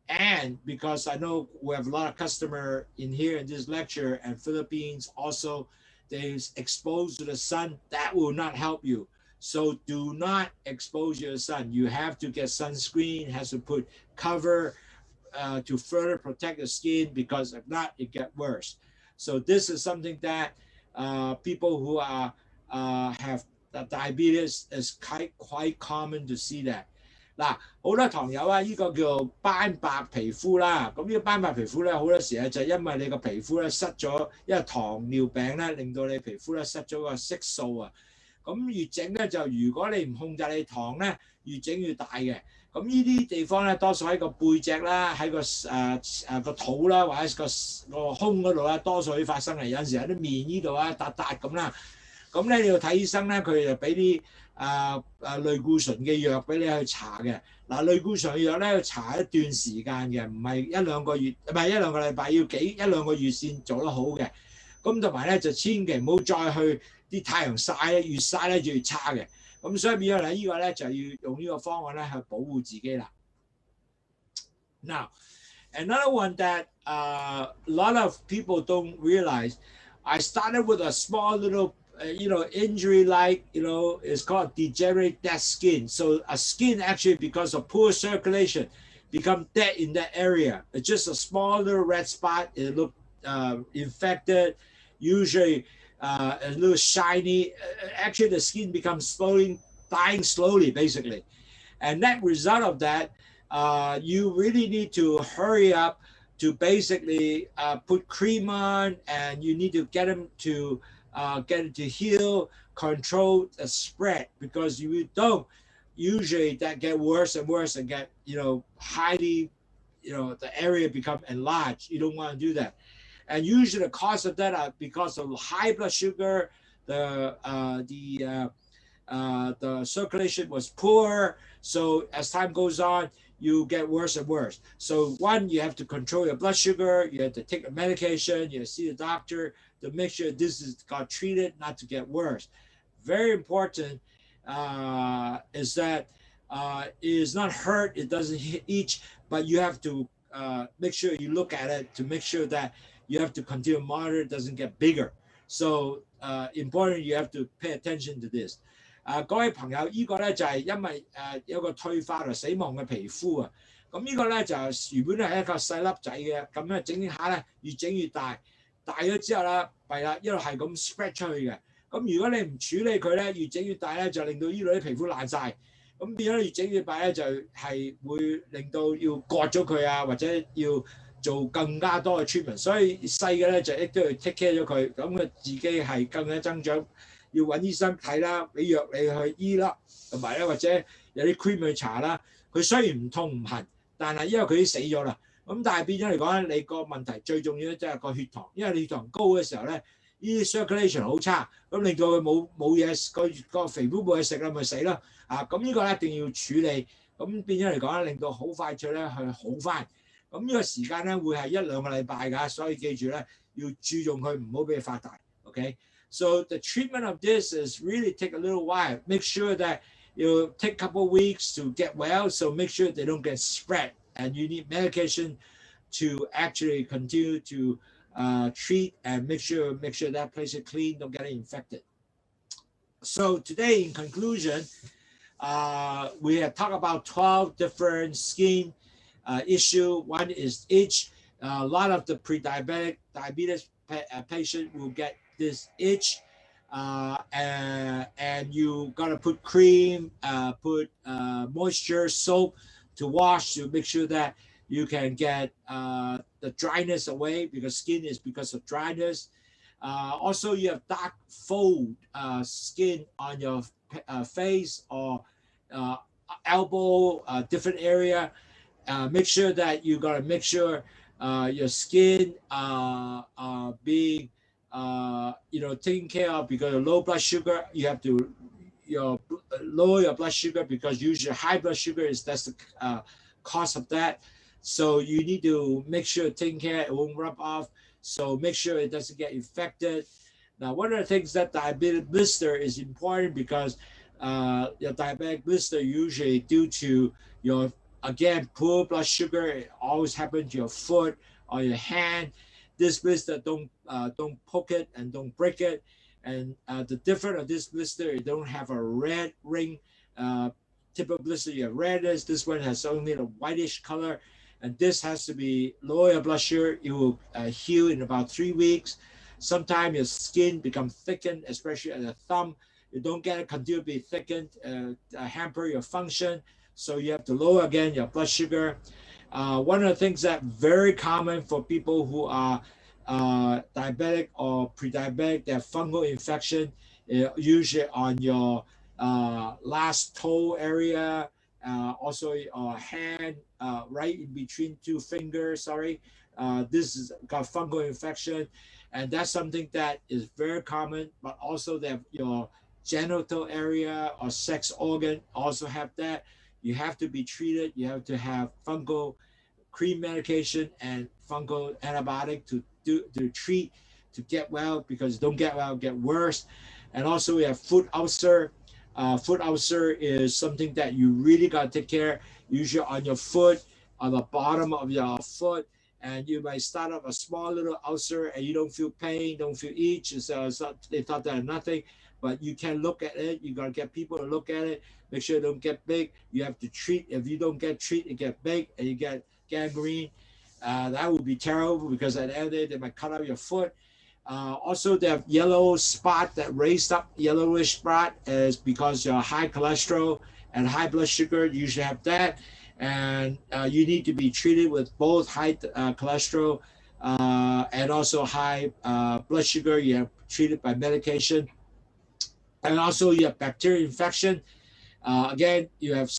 And because I know we have a lot of customers in here in this lecture, and Philippines also, they're exposed to the sun, that will not help you. So do not expose your sun. You have to get sunscreen, has to put cover to further protect the skin, because if not, it gets worse. So this is something that people who have diabetes is quite common to see that. 嗱，好多糖友啊，呢個叫做斑白皮膚啦。咁呢個斑白皮膚咧，好多時咧就因為你個皮膚咧失咗，因為糖尿病咧令到你皮膚咧失咗個色素啊。咁越整咧就如果你唔控制你糖咧，越整越大嘅。咁呢啲地方咧多數喺個背脊啦，喺個肚啦，或者個胸嗰度啦，多數會發生嘅。有陣時喺啲面呢度啊，笪笪咁啦。咁咧你要睇醫生咧，佢就俾啲類固醇嘅藥俾你去搽嘅。嗱，類固醇嘅藥咧要搽一段時間嘅，唔係1-2個月，唔係1-2個禮拜，要1-2個月先做得好嘅。咁同埋咧就千祈唔好再去啲太陽曬咧，越曬咧就越差嘅。咁所以變咗咧，呢個咧就要用呢個方案咧去保護自己啦。Now, another one that a lot of people don't realize, I started with a small little injury like, it's called degenerate dead skin. So a skin actually, because of poor circulation, become dead in that area. It's just a small little red spot. It look infected, usually a little shiny. Actually, the skin becomes dying slowly, basically. And that result of that, you really need to hurry up to basically put cream on, and you need to get them to get it to heal, control the spread, because you don't, usually that get worse and worse and get, highly, the area become enlarged. You don't want to do that. And usually the cause of that are because of high blood sugar, the circulation was poor. So as time goes on, you get worse and worse. So one, you have to control your blood sugar. You have to take a medication. You see the doctor to make sure this is got treated, not to get worse. Very important is that it is not hurt. It doesn't itch, but you have to make sure you look at it to make sure that you have to continue to monitor. It doesn't get bigger. So important, you have to pay attention to this. 各位朋友，呢個咧就係因為有個退化同死亡嘅皮膚啊。咁呢個咧就原本係一個細粒仔嘅，咁樣整下咧越整越大，大咗之後咧弊啦，一路係咁 spread 出去嘅。咁如果你唔處理佢咧，越整越大咧，就令到呢度啲皮膚爛晒。咁變咗越整越大咧，就係會令到要割咗佢啊，或者要做更加多嘅 treatment。所以細嘅咧就亦都要 take care 咗佢，咁佢自己係更加增長。要揾醫生睇啦，俾藥你去醫啦，同埋咧或者有啲 cream 去搽啦。佢雖然唔痛唔痕，但係因為佢已經死咗啦。咁但係變咗嚟講咧，你個問題最重要咧，即係個血糖，因為你血糖高嘅時候咧，呢啲 circulation 好差，咁令到佢冇嘢，個肥膚冇嘢食啦，咪死咯。咁呢個咧一定要處理。咁變咗嚟講咧，令到好快脆咧去好翻。咁呢個時間咧會係1-2個禮拜㗎，所以記住咧要注重佢，唔好俾佢發大。OK。So the treatment of this is really take a little while. Make sure that you take a couple of weeks to get well. So make sure they don't get spread, and you need medication to actually continue to treat and make sure that place is clean, don't get infected. So today, in conclusion, we have talked about 12 different skin issues. One is itch. A lot of the diabetes patient will get this itch, and you gotta put cream, put moisture, soap to wash to make sure that you can get the dryness away, because skin is because of dryness. Also, you have dark fold skin on your face or elbow, different area. Make sure that you gotta make sure your skin being taken care of, because of low blood sugar. You have to lower your blood sugar, because usually high blood sugar that's the cause of that. So you need to make sure taking care, it won't rub off. So make sure it doesn't get infected. Now, one of the things that diabetic blister is important, because your diabetic blister usually due to your, again, poor blood sugar. It always happens to your foot or your hand. This blister, don't poke it and don't break it. And the difference of this blister, it don't have a red ring. Typical blister, you have redness. This one has only a whitish color. And this has to be lower your blood sugar. It will heal in about 3 weeks. Sometimes your skin becomes thickened, especially at the thumb. You don't get it continue to be thickened, hamper your function. So you have to lower again your blood sugar. One of the things that very common for people who are diabetic or pre-diabetic, they have fungal infection, usually on your last toe area, also your hand, right in between 2 fingers, this is got fungal infection, and that's something that is very common. But also they have your genital area or sex organ also have that. You have to be treated. You have to have fungal cream medication and fungal antibiotic to treat, to get well, because don't get well, get worse. And also we have foot ulcer. Foot ulcer is something that you really got to take care, usually on your foot, on the bottom of your foot. And you might start up a small little ulcer and you don't feel pain, don't feel itch. So they thought that nothing, but you can look at it. You got to get people to look at it. Make sure it don't get big. You have to treat. If you don't get treated, it get big and you get gangrene. That would be terrible, because at the end of the day, they might cut out your foot. Also, they have yellow spot, that raised up yellowish spot, is because your high cholesterol and high blood sugar. You usually have that. And you need to be treated with both high cholesterol and also high blood sugar. You have treated by medication. And also you have bacterial infection. Again, you have,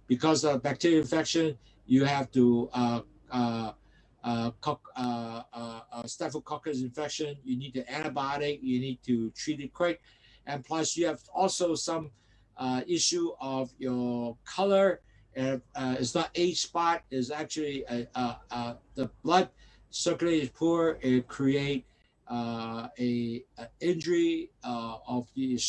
because of bacterial infection, you have to, staphylococcus infection, you need the antibiotic, you need to treat it quick. And plus you have also some issue of your color. It's not age spot, it's actually the blood circulation is poor. It create a injury of the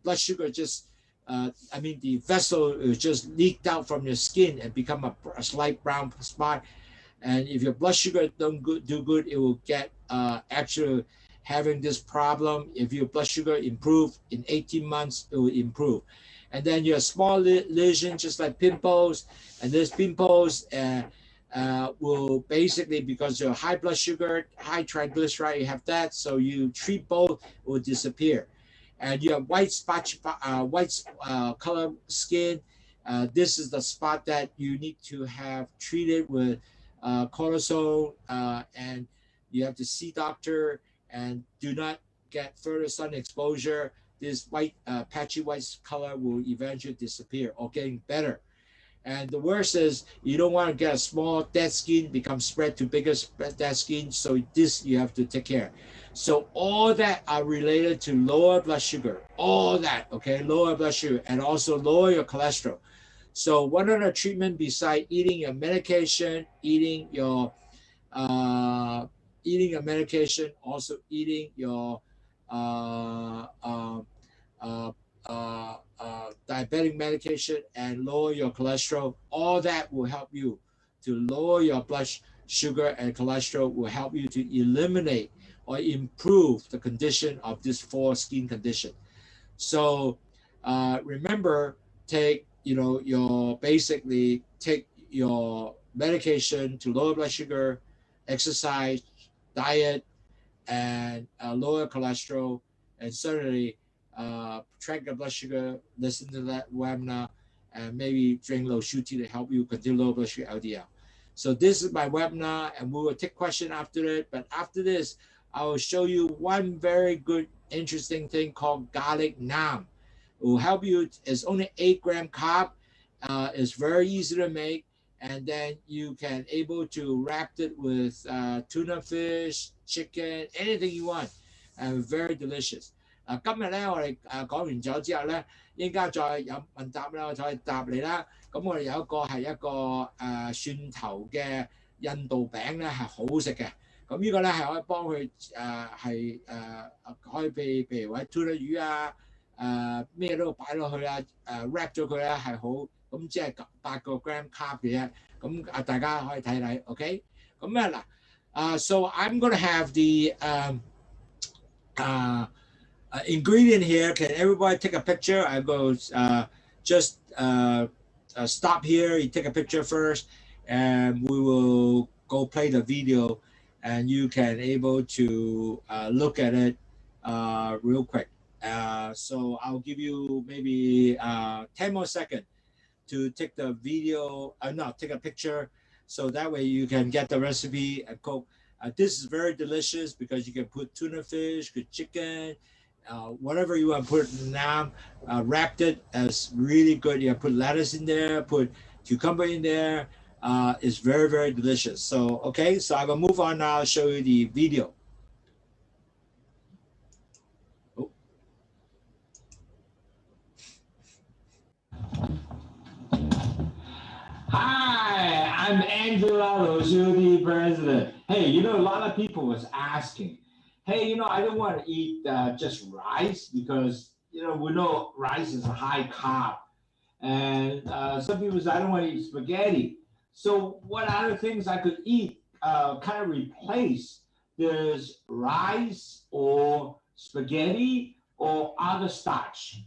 blood sugar just the vessel just leaked out from your skin and become a slight brown spot. And if your blood sugar don't do good, it will get actually having this problem. If your blood sugar improve in 18 months, it will improve. And then your small lesion, just like pimples, and these pimples will basically, because your high blood sugar, high triglyceride, you have that, so you treat both, it will disappear. And you have white spot, color skin. This is the spot that you need to have treated with cortisone, and you have to see doctor, and do not get further sun exposure. This white, patchy white color will eventually disappear or getting better. And the worst is you don't want to get a small dead skin become spread to bigger dead skin. So this you have to take care. So all that are related to lower blood sugar, all that, okay, lower blood sugar, and also lower your cholesterol. So one of the treatment besides eating your medication, eating your medication, also eating your diabetic medication and lower your cholesterol, all that will help you to lower your blood sugar and cholesterol, will help you to eliminate or improve the condition of this 4 skin condition. So remember, take take your medication to lower blood sugar, exercise, diet, and lower cholesterol, and certainly track your blood sugar, listen to that webinar, and maybe drink Lowsutea to help you continue low blood sugar LDL. So this is my webinar, and we will take questions after it. But after this, I will show you one very good, interesting thing called garlic naan. It will help you. It's only 8-gram carb. It's very easy to make, and then you can able to wrap it with tuna fish, chicken, anything you want, and very delicious. 今日咧，我哋講完咗之後咧，應家再有問答啦，我再答你啦。咁我哋有一個係一個蒜頭嘅印度餅咧，係好食嘅。咁呢個咧係可以幫佢可以譬如話吞咗魚啊，咩都擺落去啊，wrap 咗佢咧係好，咁即係8 gram carb 嘅啫。咁大家可以睇睇 ，OK？ 咁咧嗱，so I'm gonna have the ingredient here. Can everybody take a picture? I go just stop here. You take a picture first, and we will go play the video, and you can able to look at it real quick. So I'll give you maybe 10 more seconds to take the video. No, take a picture, so that way you can get the recipe and cook. This is very delicious because you can put tuna fish, good chicken. Whatever you want to put naan, wrapped it as really good. You put lettuce in there, put cucumber in there. It's very, very delicious. So, okay, so I will move on now. I'll show you the video. Oh. Hi, I'm Angela, Lowsutea president. Hey, a lot of people was asking, hey, I don't want to eat just rice because, we know rice is a high carb. And some people say, I don't want to eat spaghetti. So what other things I could eat kind of replace this rice or spaghetti or other starch?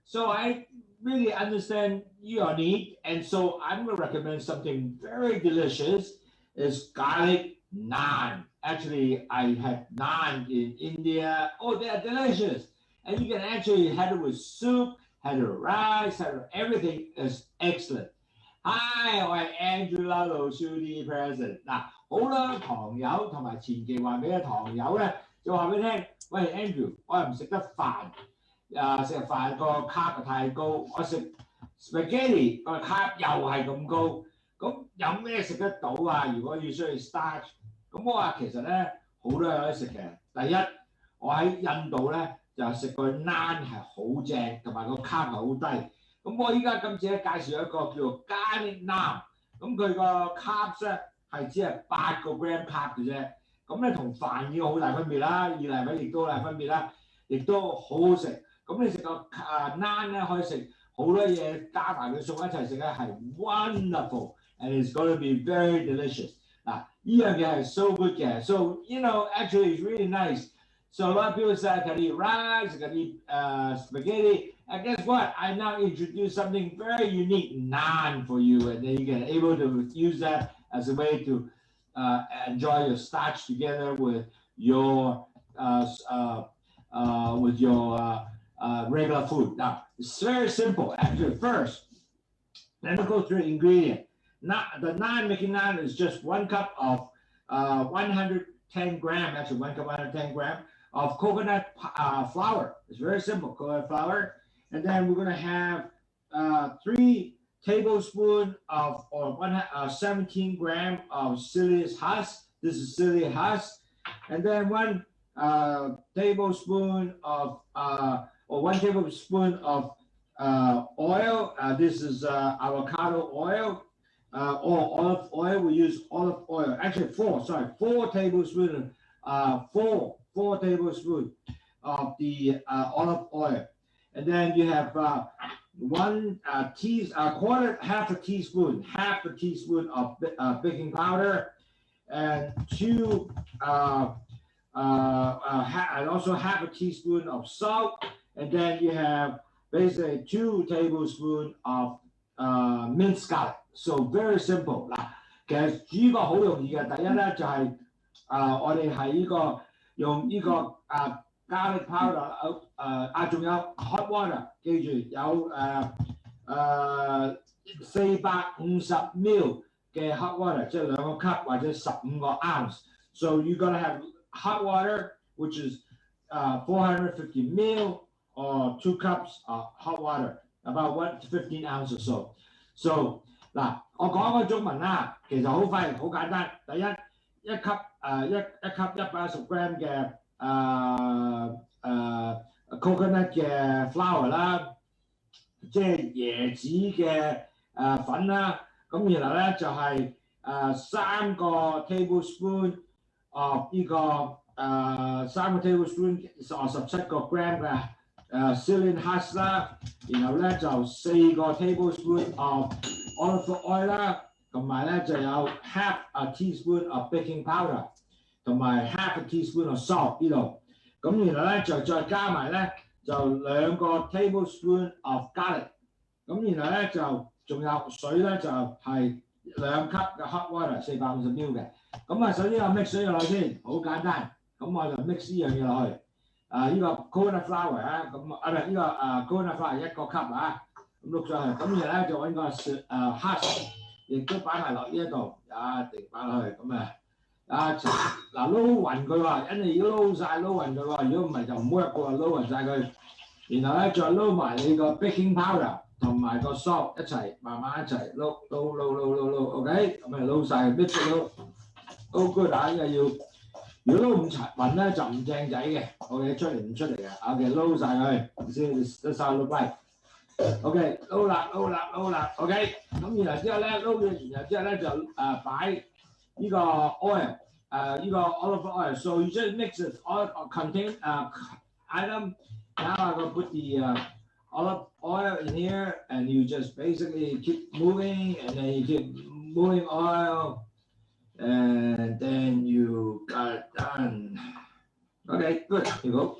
So I really understand your need. And so I'm going to recommend something very delicious. It's garlic naan. Actually, I had naan in India. Oh, they're delicious. And you can actually have it with soup, have it with rice, have it with everything. Is excellent. Hi, 我係 Angela Lowsutea president。嗱，好啦，糖友同埋前期話俾嘅糖友咧，就話俾你聽，喂 Andrew，我又唔食得飯，食飯個 carb 太高，我食 spaghetti 個 carb 又係咁高，咁有咩食得到啊？如果要需要 starch， 咁我話其實咧好多嘢可以食嘅。第一，我喺印度咧就食個 Naan 係好正，同埋個 carb 係好低。咁我依家今次咧介紹一個叫做 Garlic Naan， 咁佢個 carbs 咧係只係8個 gram carb 嘅啫。咁咧同飯已經好大分別啦，意大利亦都好大分別啦，亦都好好食。咁你食個Naan 咧可以食好多嘢，加埋佢餸一齊食咧係 wonderful and it's going to be very delicious。嗱，呢樣嘢係 so good 嘅 ，so you know actually it's really nice。So a lot of people say I can eat rice, I can eat spaghetti. And guess what? I now introduce something very unique, Naan, for you, and then you can able to use that as a way to enjoy your starch together with your regular food. Now it's very simple. Actually, first, let me go through the ingredient. Now, the Naan making Naan is just 1 cup of 110 gram. Actually, 1 cup 110 gram of coconut flour. It's very simple, coconut flour. And then we're going to have 3 tablespoons of 17 gram of psyllium husk. This is psyllium husk. And then 1 tablespoon of oil. This is avocado oil or olive oil. We use olive oil. Actually, 4 tablespoons. 4 tablespoons of the olive oil, and then you have half a teaspoon of baking powder, and also half a teaspoon of salt, and then you have basically 2 tablespoons of minced garlic. So very simple 嗱，其實煮呢個好容易嘅。第一咧就係我哋係呢個。用呢個garlic powder 仲有 hot water， 記住有450 ml 嘅 hot water， 即係2個 cup 或者15個 ounce。So you're gonna have hot water, which is 450 ml or 2 cups of hot water, about 1 to 15 ounces or so. So 嗱，我講個中文啦，其實好快好簡單。第一，1 cup 110 gram 嘅coconut 嘅 flour 啦，即係椰子嘅粉啦。咁然後咧就係3個 tablespoon of 呢個3個 tablespoon 17個 gram 嘅psyllium husk 啦。然後咧就4個 tablespoon of olive oil 啦。同埋咧就有 half a teaspoon of baking powder， 同埋 half a teaspoon of salt 呢度。咁然後咧就再加埋咧就2個 tablespoon of garlic。咁然後咧就仲有水咧就係2 cup 嘅 hot water 450 ml 嘅。咁啊，首先我 mix 水落去先，好簡單。咁我就 mix 呢樣嘢落去。呢個 coconut flour 啊，咁唔係呢個coconut flour 1個 cup 啊，咁碌上去。咁然後咧就揾個husk。亦都擺埋落呢一度，一定擺落去咁嗱撈勻佢喎，因為要撈勻佢喎，如果唔係就唔 work 嘅喎，撈勻曬佢，然後咧再撈埋你個 baking powder 同埋個 salt 一齊，慢慢一齊撈，OK， 咁咪撈曬 mix 撈 good 啊！呢個要，如果撈唔齊勻咧就唔正仔嘅 ，OK 出嚟唔出嚟嘅 ，OK 撈曬佢先，得曬撈歸。OK， 撈啦 ，OK， 咁然後之後咧撈咗，然後之後咧就擺呢個 oil， 呢個 olive oil。So you just mix it all contain item. Now I'm gonna put the olive oil in here, and you just basically keep moving, and then you keep moving oil, and then you got it done. Okay, good. Here you go.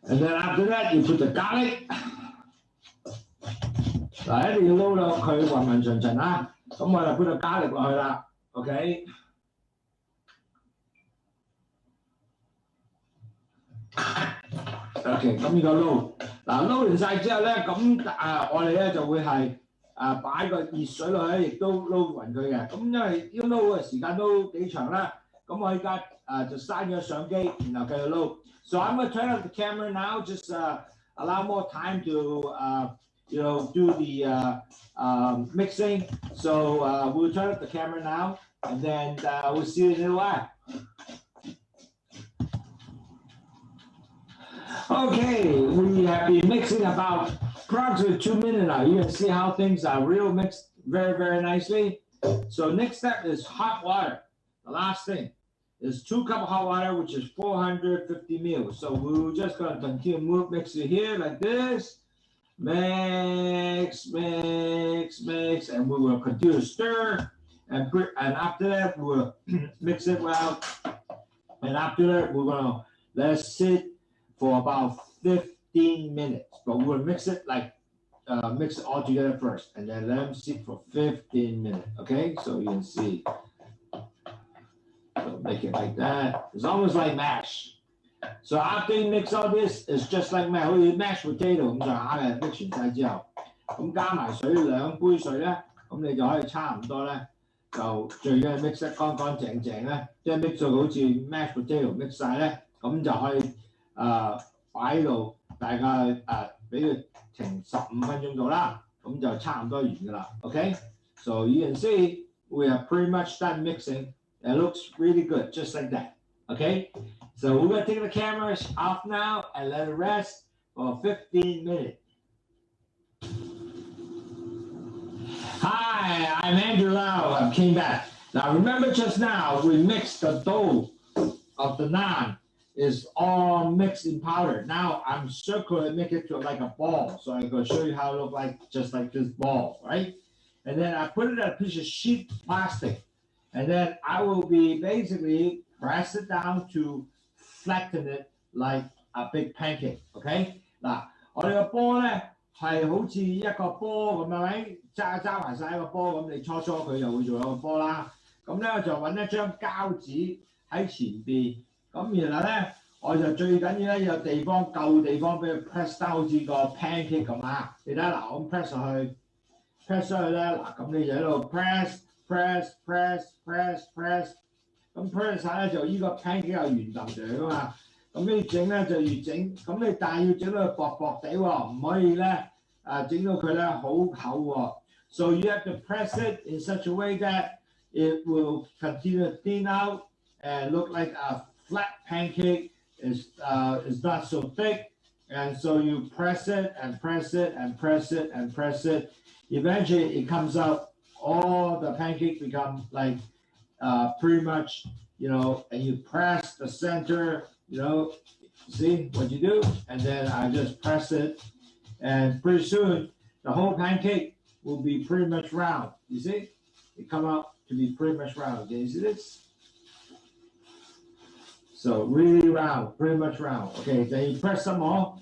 And then after that, you put the garlic. 嗱，一定要撈到佢勻勻循循啦。咁我就 put the garlic 落去啦。OK。OK， 咁呢個撈，嗱撈完晒之後咧，咁我哋咧就會係擺個熱水落去，亦都撈勻佢嘅。咁因為撈嘅時間都幾長啦，咁我而家就閂咗相機，然後繼續撈。So I'm going to turn off the camera now. Just allow more time to do the mixing. So we'll turn off the camera now, and then we'll see you in a little while. Okay, we have been mixing about approximately 2 minutes now. You can see how things are real mixed very, very nicely. So next step is hot water. The last thing is 2 cups of hot water, which is 450 ml. So we're just going to continue mix it here like this. Mix, mix, mix, and we will continue to stir. And after that, we'll mix it well. And after that, we're going to let it sit for about 15 minutes. But we'll mix it mix it all together first, and then let them sit for 15 minutes. Okay, so you can see. So make it like that. It's almost like mash. So after you mix all this, it's just like mash. 好似 mashed potato 咁上下嘅 mix 完曬之後，咁加埋水2杯水咧，咁你就可以差唔多咧，就最緊要 mix 得乾乾淨淨咧，即係 mix 到好似 mashed potato mix 曬咧，咁就可以擺喺度，大概俾佢停15分鐘到啦，咁就差唔多完㗎啦。Okay, so you can see we are pretty much done mixing. It looks really good, just like that. Okay, so we're gonna take the cameras off now and let it rest for 15 minutes. Hi, I'm Andrew Lau. I came back. Now remember just now we mixed the dough of the naan is all mixed in powder. Now I'm circling, make it to like a ball. So I'm gonna show you how it looks like, just like this ball, right? And then I put it in a piece of sheet plastic. And then I will be basically press it down to flatten it like a big pancake. Okay? 嗱，我哋個波咧係好似一個波咁樣，咪揸埋晒一個波咁，你搓佢就會做一個波啦。咁咧就揾一張膠紙喺前邊，咁然後咧我就最緊要咧有地方夠地方俾佢 press down 好似個 pancake 咁啊！你睇下嗱，我 press 上去咧，嗱咁你就喺度 press。咁 press 晒咧就依個 pancake 有圓揼樣噶嘛，咁你整咧就越整，咁你但係要整到佢薄薄地喎，唔可以咧整到佢咧好厚喎。So you have to press it in such a way that it will continue to thin out and look like a flat pancake. Is not so thick, and so you press it and press it and press it and press it. Eventually, it comes out. All the pancake become like pretty much, and you press the center, see what you do, and then I just press it, and pretty soon the whole pancake will be pretty much round. You see, it come out to be pretty much round. Can you see this? So really round, pretty much round. Okay, then you press some more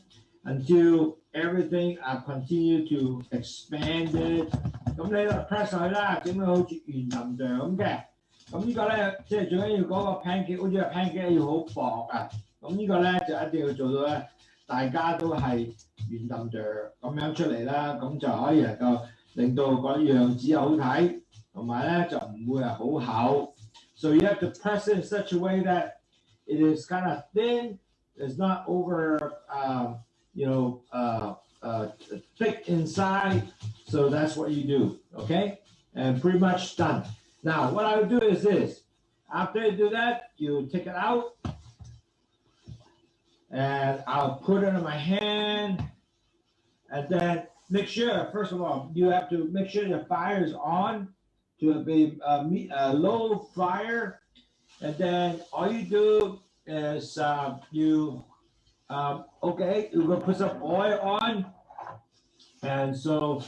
until everything continue to expand it. 咁你就 press 上去啦，整到好似圓淋像咁嘅。咁呢個咧，即係最緊要嗰個 pancake，好似個 pancake 要好薄啊。咁呢個咧就一定要做到咧，大家都係圓淋像咁樣出嚟啦，咁就可以能夠令到個樣子又好睇，同埋咧就唔會係好厚。So you have to press it in such a way that it is kind of thin, it's not over, thick inside. So that's what you do, okay? And pretty much done. Now, what I would do is this. After you do that, you take it out. And I'll put it in my hand. And then make sure, first of all, you have to make sure the fire is on to be a low fire. And then all you do is you're going to put some oil on. And so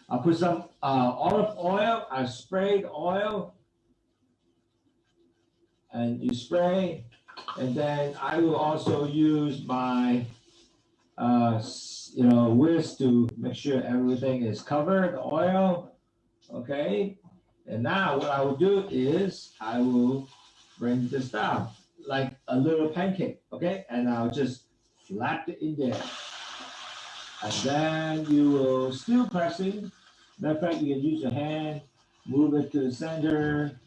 I'll put some olive oil. I sprayed oil. And you spray. And then I will also use my, whisk to make sure everything is covered, oil. Okay. And now what I will do is I will bring this down like a little pancake. Okay. And I'll just flap it in there. And then you will still pressing Matter of fact, you can use your hand, move it to the center,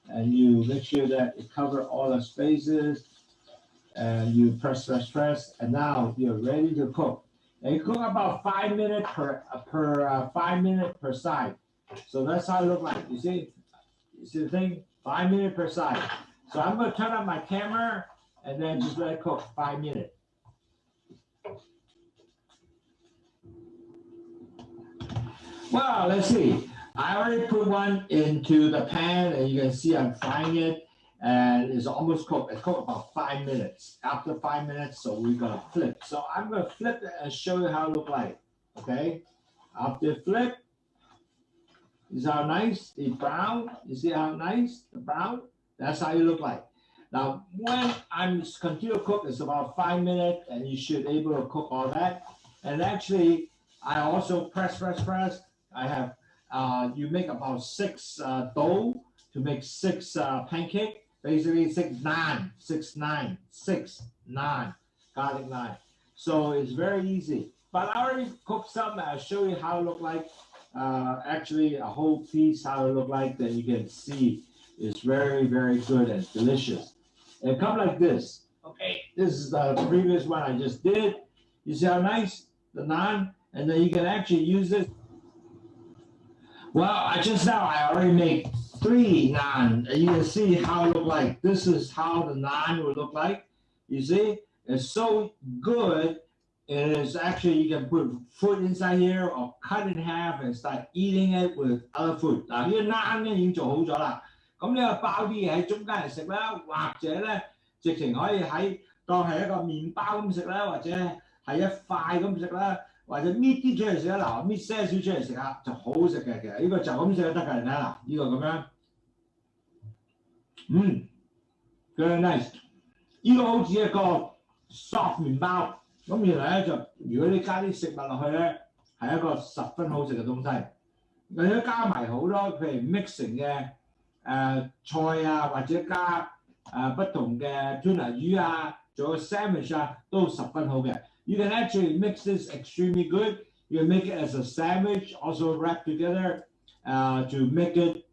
and you make sure that it covers all the spaces. And you press, and now you're ready to cook. And you cook about 5 minutes per 5 minutes per side. So that's how it looks like. You see the thing? 5 minutes per side. So I'm going to turn on my camera and then just let it cook 5 minutes. Well, let's see. I already put one into the pan, and you can see I'm frying it. And it's almost cooked. It's cooked about 5 minutes. After 5 minutes, so we're gonna flip. So I'm gonna flip it and show you how it look like. Okay. After flip, you see how nice it's brown. You see how nice the brown? That's how you look like. Now, when I'm continue to cook, it's about 5 minutes, and you should able to cook all that. And actually, I also press. I have you make about 6 dough to make 6 pancake. Basically 6 naan, garlic naan. So it's very easy. But I already cooked some. I'll show you how it look like. Actually, a whole piece how it look like that you can see. It's very, very good and delicious. It comes like this. Okay, this is the previous one I just did. You see how nice the naan, and then you can actually use it. Well, I already made 3 naan, and you can see how it look like. This is how the naan will look like. You see, it's so good. And it's actually, you can put food inside here or cut in half and start eating it with other food. 嗱，呢個 naan 咧已經做好咗啦。咁你又包啲嘢喺中間嚟食啦，或者咧直情可以當係一個麵包咁食啦，或者係一塊咁食啦。或者搣啲出嚟食啦，嗱，搣些少出嚟食下就好好食嘅。其實呢個就咁食就得㗎，你睇下嗱，呢個咁樣，very nice。呢個好似一個 soft 麵包，咁原來咧就如果你加啲食物落去咧，係一個十分好食嘅東西。或者加埋好多譬如 mixing 嘅菜啊，或者加不同嘅 tuna 魚啊，做個 sandwich 啊，都十分好嘅。You can actually mix this extremely good. You can make it as a sandwich, also wrap together to make it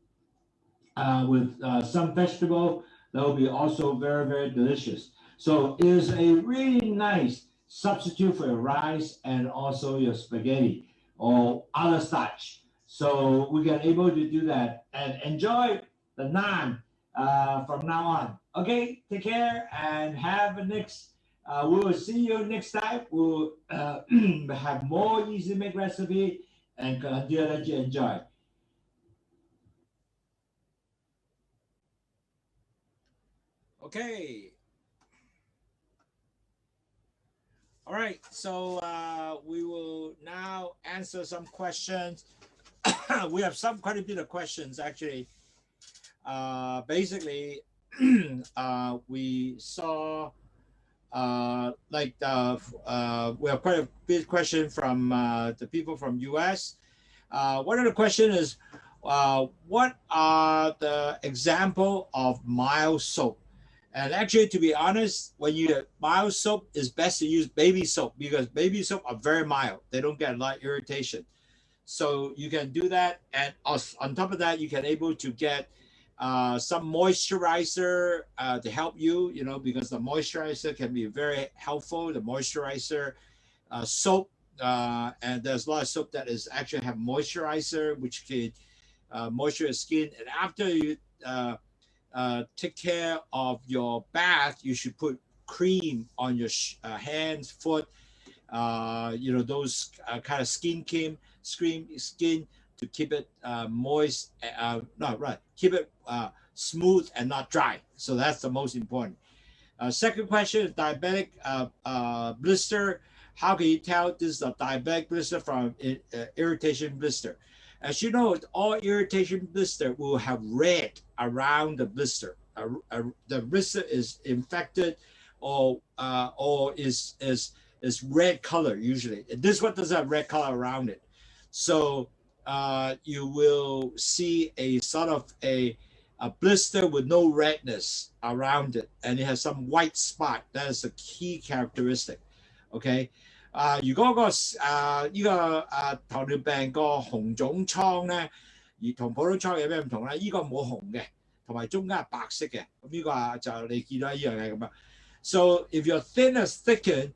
with some vegetable. That will be also very, very delicious. So it is a really nice substitute for your rice and also your spaghetti or other starch. So we can able to do that and enjoy the naan from now on. Okay, take care and have a next. We will see you next time. We'll have more easy make recipe and continue to let you enjoy. Okay. All right. So we will now answer some questions. We have quite a bit of questions actually. Basically, we saw. We have quite a big question from the people from US. One of the questions is, what are the example of mild soap? And actually, to be honest, when you mild soap, it's best to use baby soap because baby soap are very mild. They don't get a lot of irritation. So you can do that. And on top of that, you can able to get some moisturizer to help you, because the moisturizer can be very helpful. The moisturizer soap, and there's a lot of soap that is actually have moisturizer, which can moisturize skin. And after you take care of your bath, you should put cream on your hands, foot, those kind of skin to keep it moist, keep it smooth and not dry. So that's the most important. Second question is diabetic blister. How can you tell this is a diabetic blister from irritation blister? As you know, all irritation blister will have red around the blister. The blister is infected or is red color usually. This one doesn't have red color around it. So you will see a sort of a blister with no redness around it, and it has some white spot. That is a key characteristic. Okay. 如果糖尿病個紅腫瘡咧，而同普通瘡有咩唔同咧？呢個冇紅嘅，同埋中間係白色嘅。咁呢個就你見到呢樣嘢咁樣。So if your thin is thickened,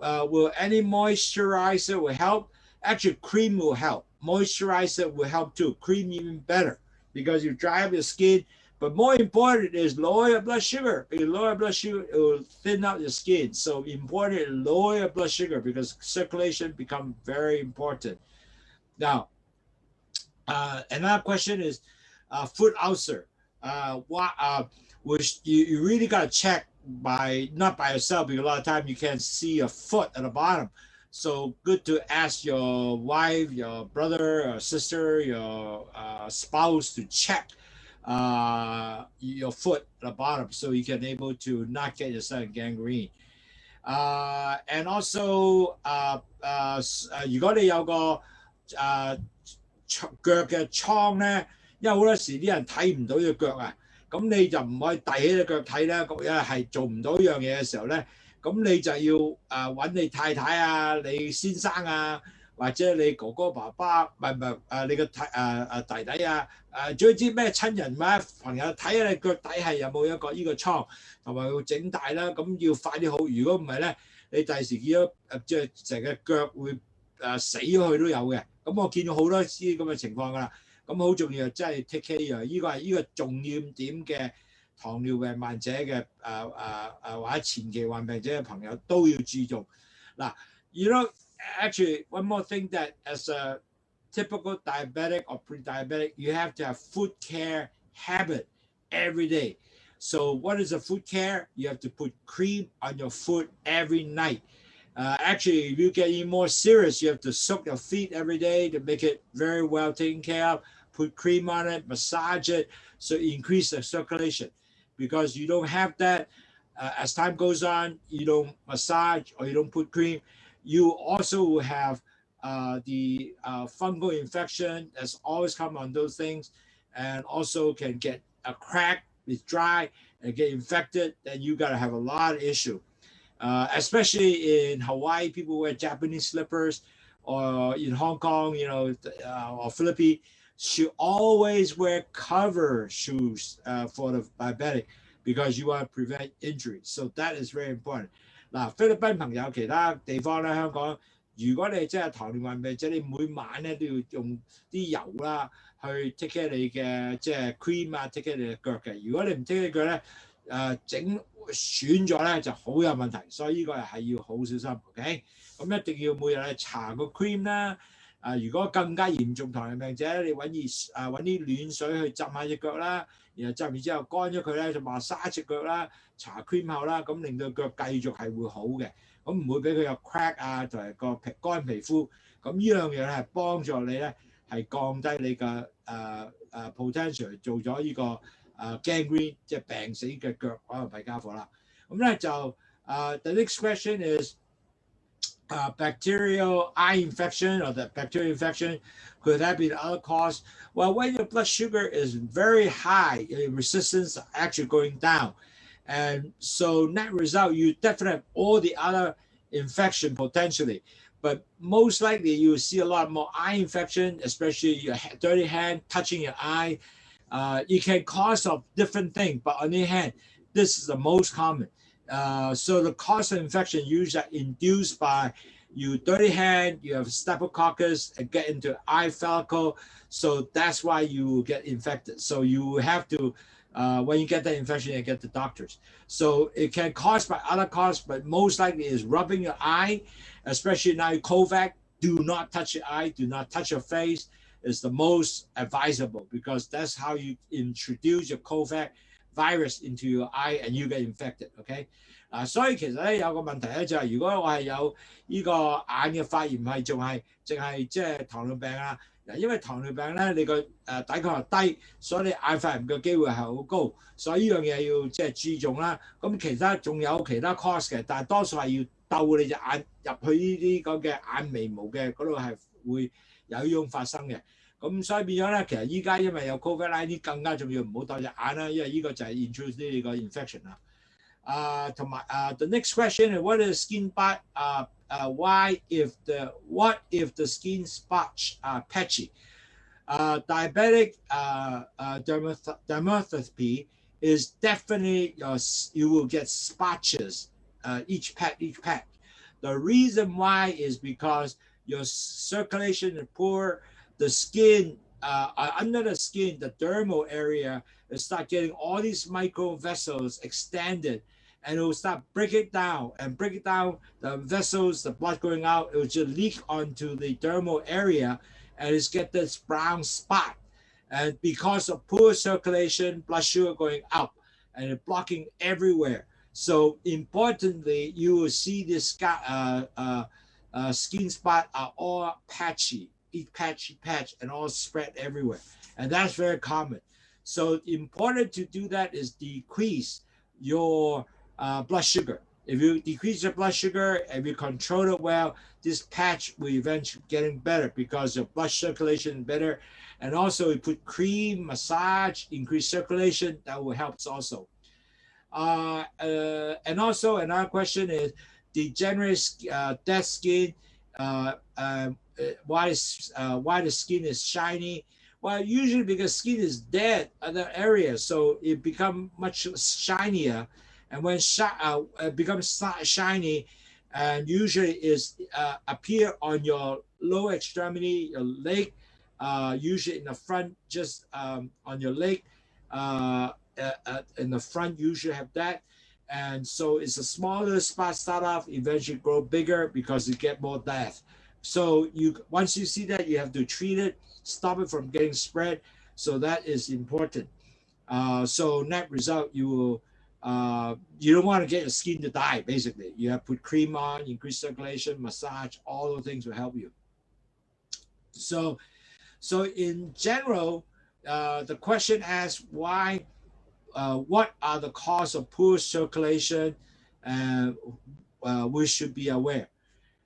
will any moisturizer will help? Actually, cream will help. Moisturizer will help too. Cream even better because you dry up your skin. But more important is lower your blood sugar. Because lower blood sugar, it will thin out your skin. So important, lower your blood sugar because circulation becomes very important. Now, another question is foot ulcer. Which you really got to check not by yourself because a lot of time you can't see your foot at the bottom. So good to ask your wife, your brother, or sister, your spouse to check your foot at the bottom so you can able to not get yourself in gangrene. And also, 如果你有個腳嘅瘡咧，因為好多時啲人睇唔到隻腳啊，咁你就唔可以遞起隻腳睇咧，因為係做唔到一樣嘢嘅時候咧，咁你就要揾你太太啊、你先生啊，或者你哥哥爸爸，唔係你個弟弟啊，總之咩親人咩朋友睇下你腳底係有冇呢個瘡，同埋要整大啦，咁要快啲好。如果唔係咧，你第時見到即係成個腳會死咗去都有嘅。咁我見到好多啲咁嘅情況㗎啦。咁好重要，真係 take care 啊！呢個係呢個重要點嘅糖尿病患者嘅或者前期患病者嘅朋友都要注重。嗱，you know actually one more thing that as a typical diabetic or pre-diabetic, you have to have foot care habit every day. So what is a foot care? You have to put cream on your foot every night. Actually, if you get even more serious, you have to soak your feet every day to make it very well taken care of. Put cream on it, massage it, so increase the circulation. Because you don't have that, as time goes on, you don't massage or you don't put cream, you also will have the fungal infection that's always come on those things, and also can get a crack, it's dry, and get infected, then you gotta have a lot of issue. Especially in Hawaii, people wear Japanese slippers, or in Hong Kong, or Philippines, should always wear cover shoes for the diabetic because you want to prevent injury. So that is very important. 嗱，菲律賓朋友其他地方咧，香港，如果你真係糖尿病病者，你每晚咧都要用啲油啦去 take care 你嘅即係 cream 啊 ，take care 你嘅腳嘅。如果你唔 take care 腳咧，整損咗咧就好有問題，所以呢個係要好小心 ，OK？ 咁一定要每日咧搽個 cream 啦。如果更加嚴重糖尿病者，你揾啲暖水去浸下隻腳啦，然後浸完之後乾咗佢咧就massage隻腳啦，搽 cream 後啦，咁令到腳繼續係會好嘅，咁唔會俾佢有 crack 啊，同埋個乾皮膚，咁呢樣嘢咧係幫助你咧係降低你嘅potential 做咗呢個gangrene 即係病死嘅腳可能弊家伙啦。咁咧就the next question is bacterial eye infection or the bacterial infection, could that be the other cause? Well, when your blood sugar is very high, your resistance is actually going down. And so net result, you definitely have all the other infection potentially. But most likely you will see a lot more eye infection, especially your dirty hand touching your eye. It can cause of different things, but on the other hand, this is the most common. So the cause of infection usually induced by you dirty hand, you have staphylococcus and get into eye follicle. So that's why you get infected. So you have to, when you get that infection, you get the doctors. So it can cause by other causes, but most likely is rubbing your eye, especially now COVID. Do not touch your eye, do not touch your face is the most advisable because that's how you introduce your COVID virus into your eye and you get infected, okay? 所以其實咧有個問題咧就係如果我係有呢個眼嘅發炎係仲係淨係即係糖尿病啊，因為糖尿病咧你個抵抗力低，所以你眼發炎嘅機會係好高，所以呢樣嘢要即係注重啦。咁其他仲有其他 cause 嘅，但係多數係要鬥你隻眼入去呢啲咁嘅眼眉毛嘅嗰度係會有呢種發生嘅。咁所以變咗咧，其實依家因為有 COVID-19 更加重要，唔好戴隻眼啦，因為呢個就係 introduce 呢個 infection 啦。同埋the next question is what is skin what if the skin spots are patchy. Diabetic dermatopathy is definitely you will get spotches each patch. The reason why is because your circulation is poor. The skin under the skin, the dermal area, will start getting all these micro vessels extended, and it will start breaking down the vessels, the blood going out. It will just leak onto the dermal area, and it's get this brown spot. And because of poor circulation, blood sugar going up, and it blocking everywhere. So importantly, you will see this skin spot are all patchy, each patch, and all spread everywhere. And that's very common. So important to do that is decrease your blood sugar. If you decrease your blood sugar, if you control it well, this patch will eventually getting better because your blood circulation is better. And also you put cream, massage, increase circulation, that will help also. And also another question is degenerate dead skin. Why the skin is shiny? Well, usually because skin is dead in other areas, so it becomes much shinier. And when it becomes shiny, and usually is appear on your lower extremity, your leg, usually in the front, just on your leg, in the front usually have that. And so it's a smaller spot start off, eventually grow bigger because you get more depth. So once you see that, you have to treat it, stop it from getting spread. So that is important. So net result, you don't want to get your skin to die. Basically, you have to put cream on, increase circulation, massage, all those things will help you. So in general, the question asks why. What are the causes of poor circulation? We should be aware.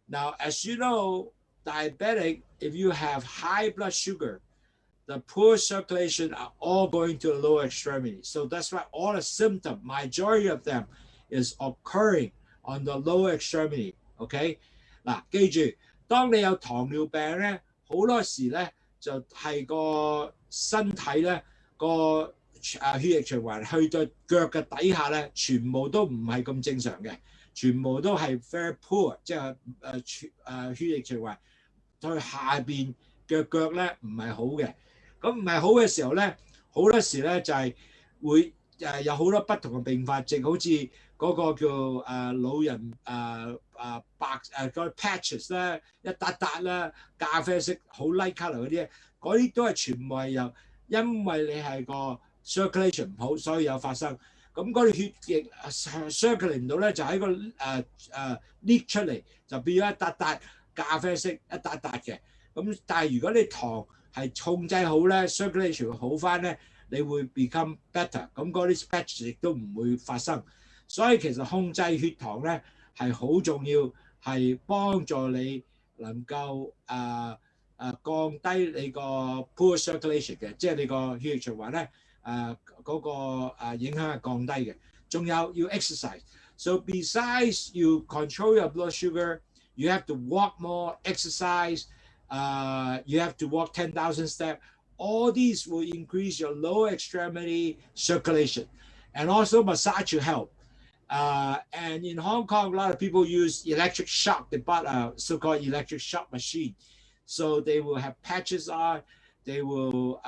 Now, as you know, diabetic, if you have high blood sugar, the poor circulation are all going to the lower extremity. So that's why all the symptoms, majority of them, is occurring on the lower extremity. Okay? 嗱，記住，當你有糖尿病咧，好多時咧就係個身體咧個血液循環去到腳嘅底下咧，全部都唔係咁正常嘅，全部都係 very poor， 即係血液循環去下邊嘅腳咧唔係好嘅。咁唔係好嘅時候咧，好多時咧就係會有好多不同嘅併發症，好似嗰個叫老人白嗰 patches 咧，一笪笪啦，咖啡色好 light colour 嗰啲，嗰啲都係全部係因為你係個 circulation 唔好，所以有發生。咁嗰啲血液circulate 唔到咧，就喺個leak 出嚟，就變咗一笪笪咖啡色一笪笪嘅。咁但係如果你糖係控制好咧 ，circulation 會好翻咧，你會 become better。咁嗰啲 patch 亦都唔會發生。所以其實控制血糖咧係好重要，係幫助你能夠降低你個 poor circulation 嘅，即係你個血液循環咧嗰個影響係降低嘅。仲有要 exercise。So besides you control your blood sugar, you have to walk more, exercise. You have to walk 10,000 steps. All these will increase your lower extremity circulation, and also massage will help. And in Hong Kong, a lot of people use electric shock. They bought a so-called electric shock machine. So they will have patches on. They will,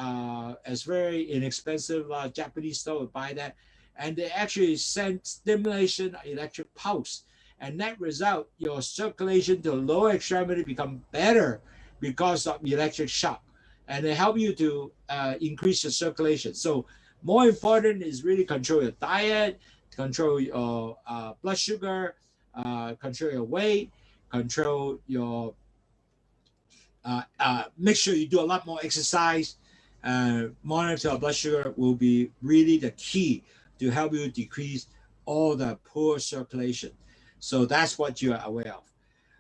it's very inexpensive. Japanese store will buy that. And they actually send stimulation electric pulse. And that result, your circulation to the lower extremity become better because of electric shock. And they help you to increase your circulation. So more important is really control your diet, control your blood sugar, control your weight, control your, make sure you do a lot more exercise. Monitor your blood sugar will be really the key to help you decrease all the poor circulation. So that's what you are aware of.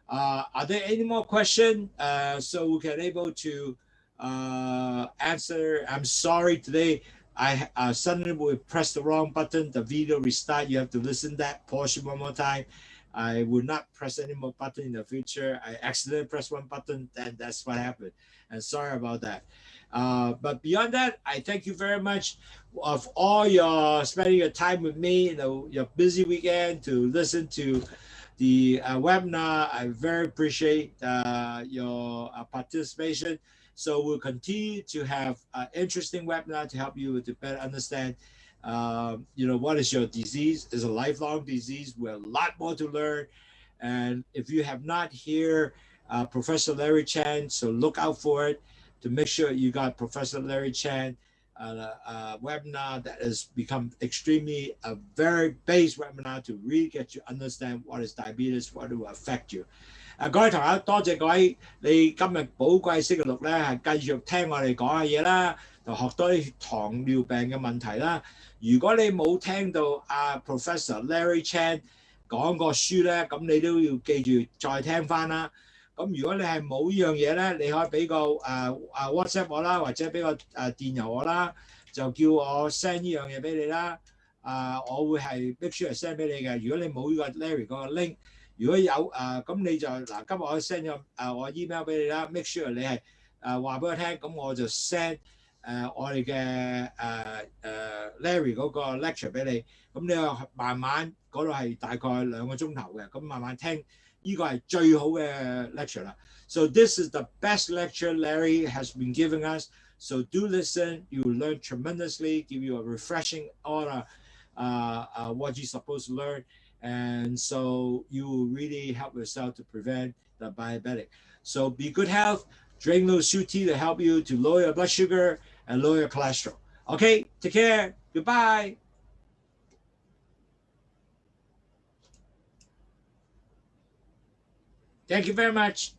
Are there any more questions? So we can able to answer. I'm sorry today. I suddenly will press the wrong button. The video restart. You have to listen that portion one more time. I will not press any more button in the future. I accidentally pressed one button, and that's what happened. And sorry about that. But beyond that, I thank you very much of all your spending your time with me in your busy weekend to listen to the webinar. I very appreciate your participation. So we'll continue to have an interesting webinar to help you to better understand what is your disease. It's a lifelong disease. We have a lot more to learn. And if you have not heard Professor Larry Chan, so look out for it to make sure you got Professor Larry Chan webinar that has become extremely a very base webinar to really get you understand what is diabetes, what will affect you. 各位同學，多謝各位你今日寶貴星期六咧，係繼續聽我哋講下嘢啦，就學多啲糖尿病嘅問題啦。如果你冇聽到Professor Larry Chan 講個書咧，咁你都要記住再聽翻啦。咁如果你係冇呢樣嘢咧，你可以俾個WhatsApp 我啦，或者俾個電郵我啦，就叫我 send 呢樣嘢俾你啦。我會係 make sure send 俾你嘅。如果你冇呢個 Larry 嗰個 link， 如果有咁你就今日我 send 咗我 email 俾你啦 ，make sure 你係話俾我聽，咁我就 send 我哋嘅Larry 嗰個 lecture 俾你，咁你慢慢嗰度係大概2個鐘頭嘅，咁慢慢聽。呢個係最好嘅 lecture 啦。So this is the best lecture Larry has been giving us. So do listen. You will learn tremendously. Give you a refreshing order what you're supposed to learn, and so you will really help yourself to prevent the diabetic. So be good health. Drink Lowsutea to help you to lower your blood sugar and lower your cholesterol. Okay, take care. Goodbye. Thank you very much.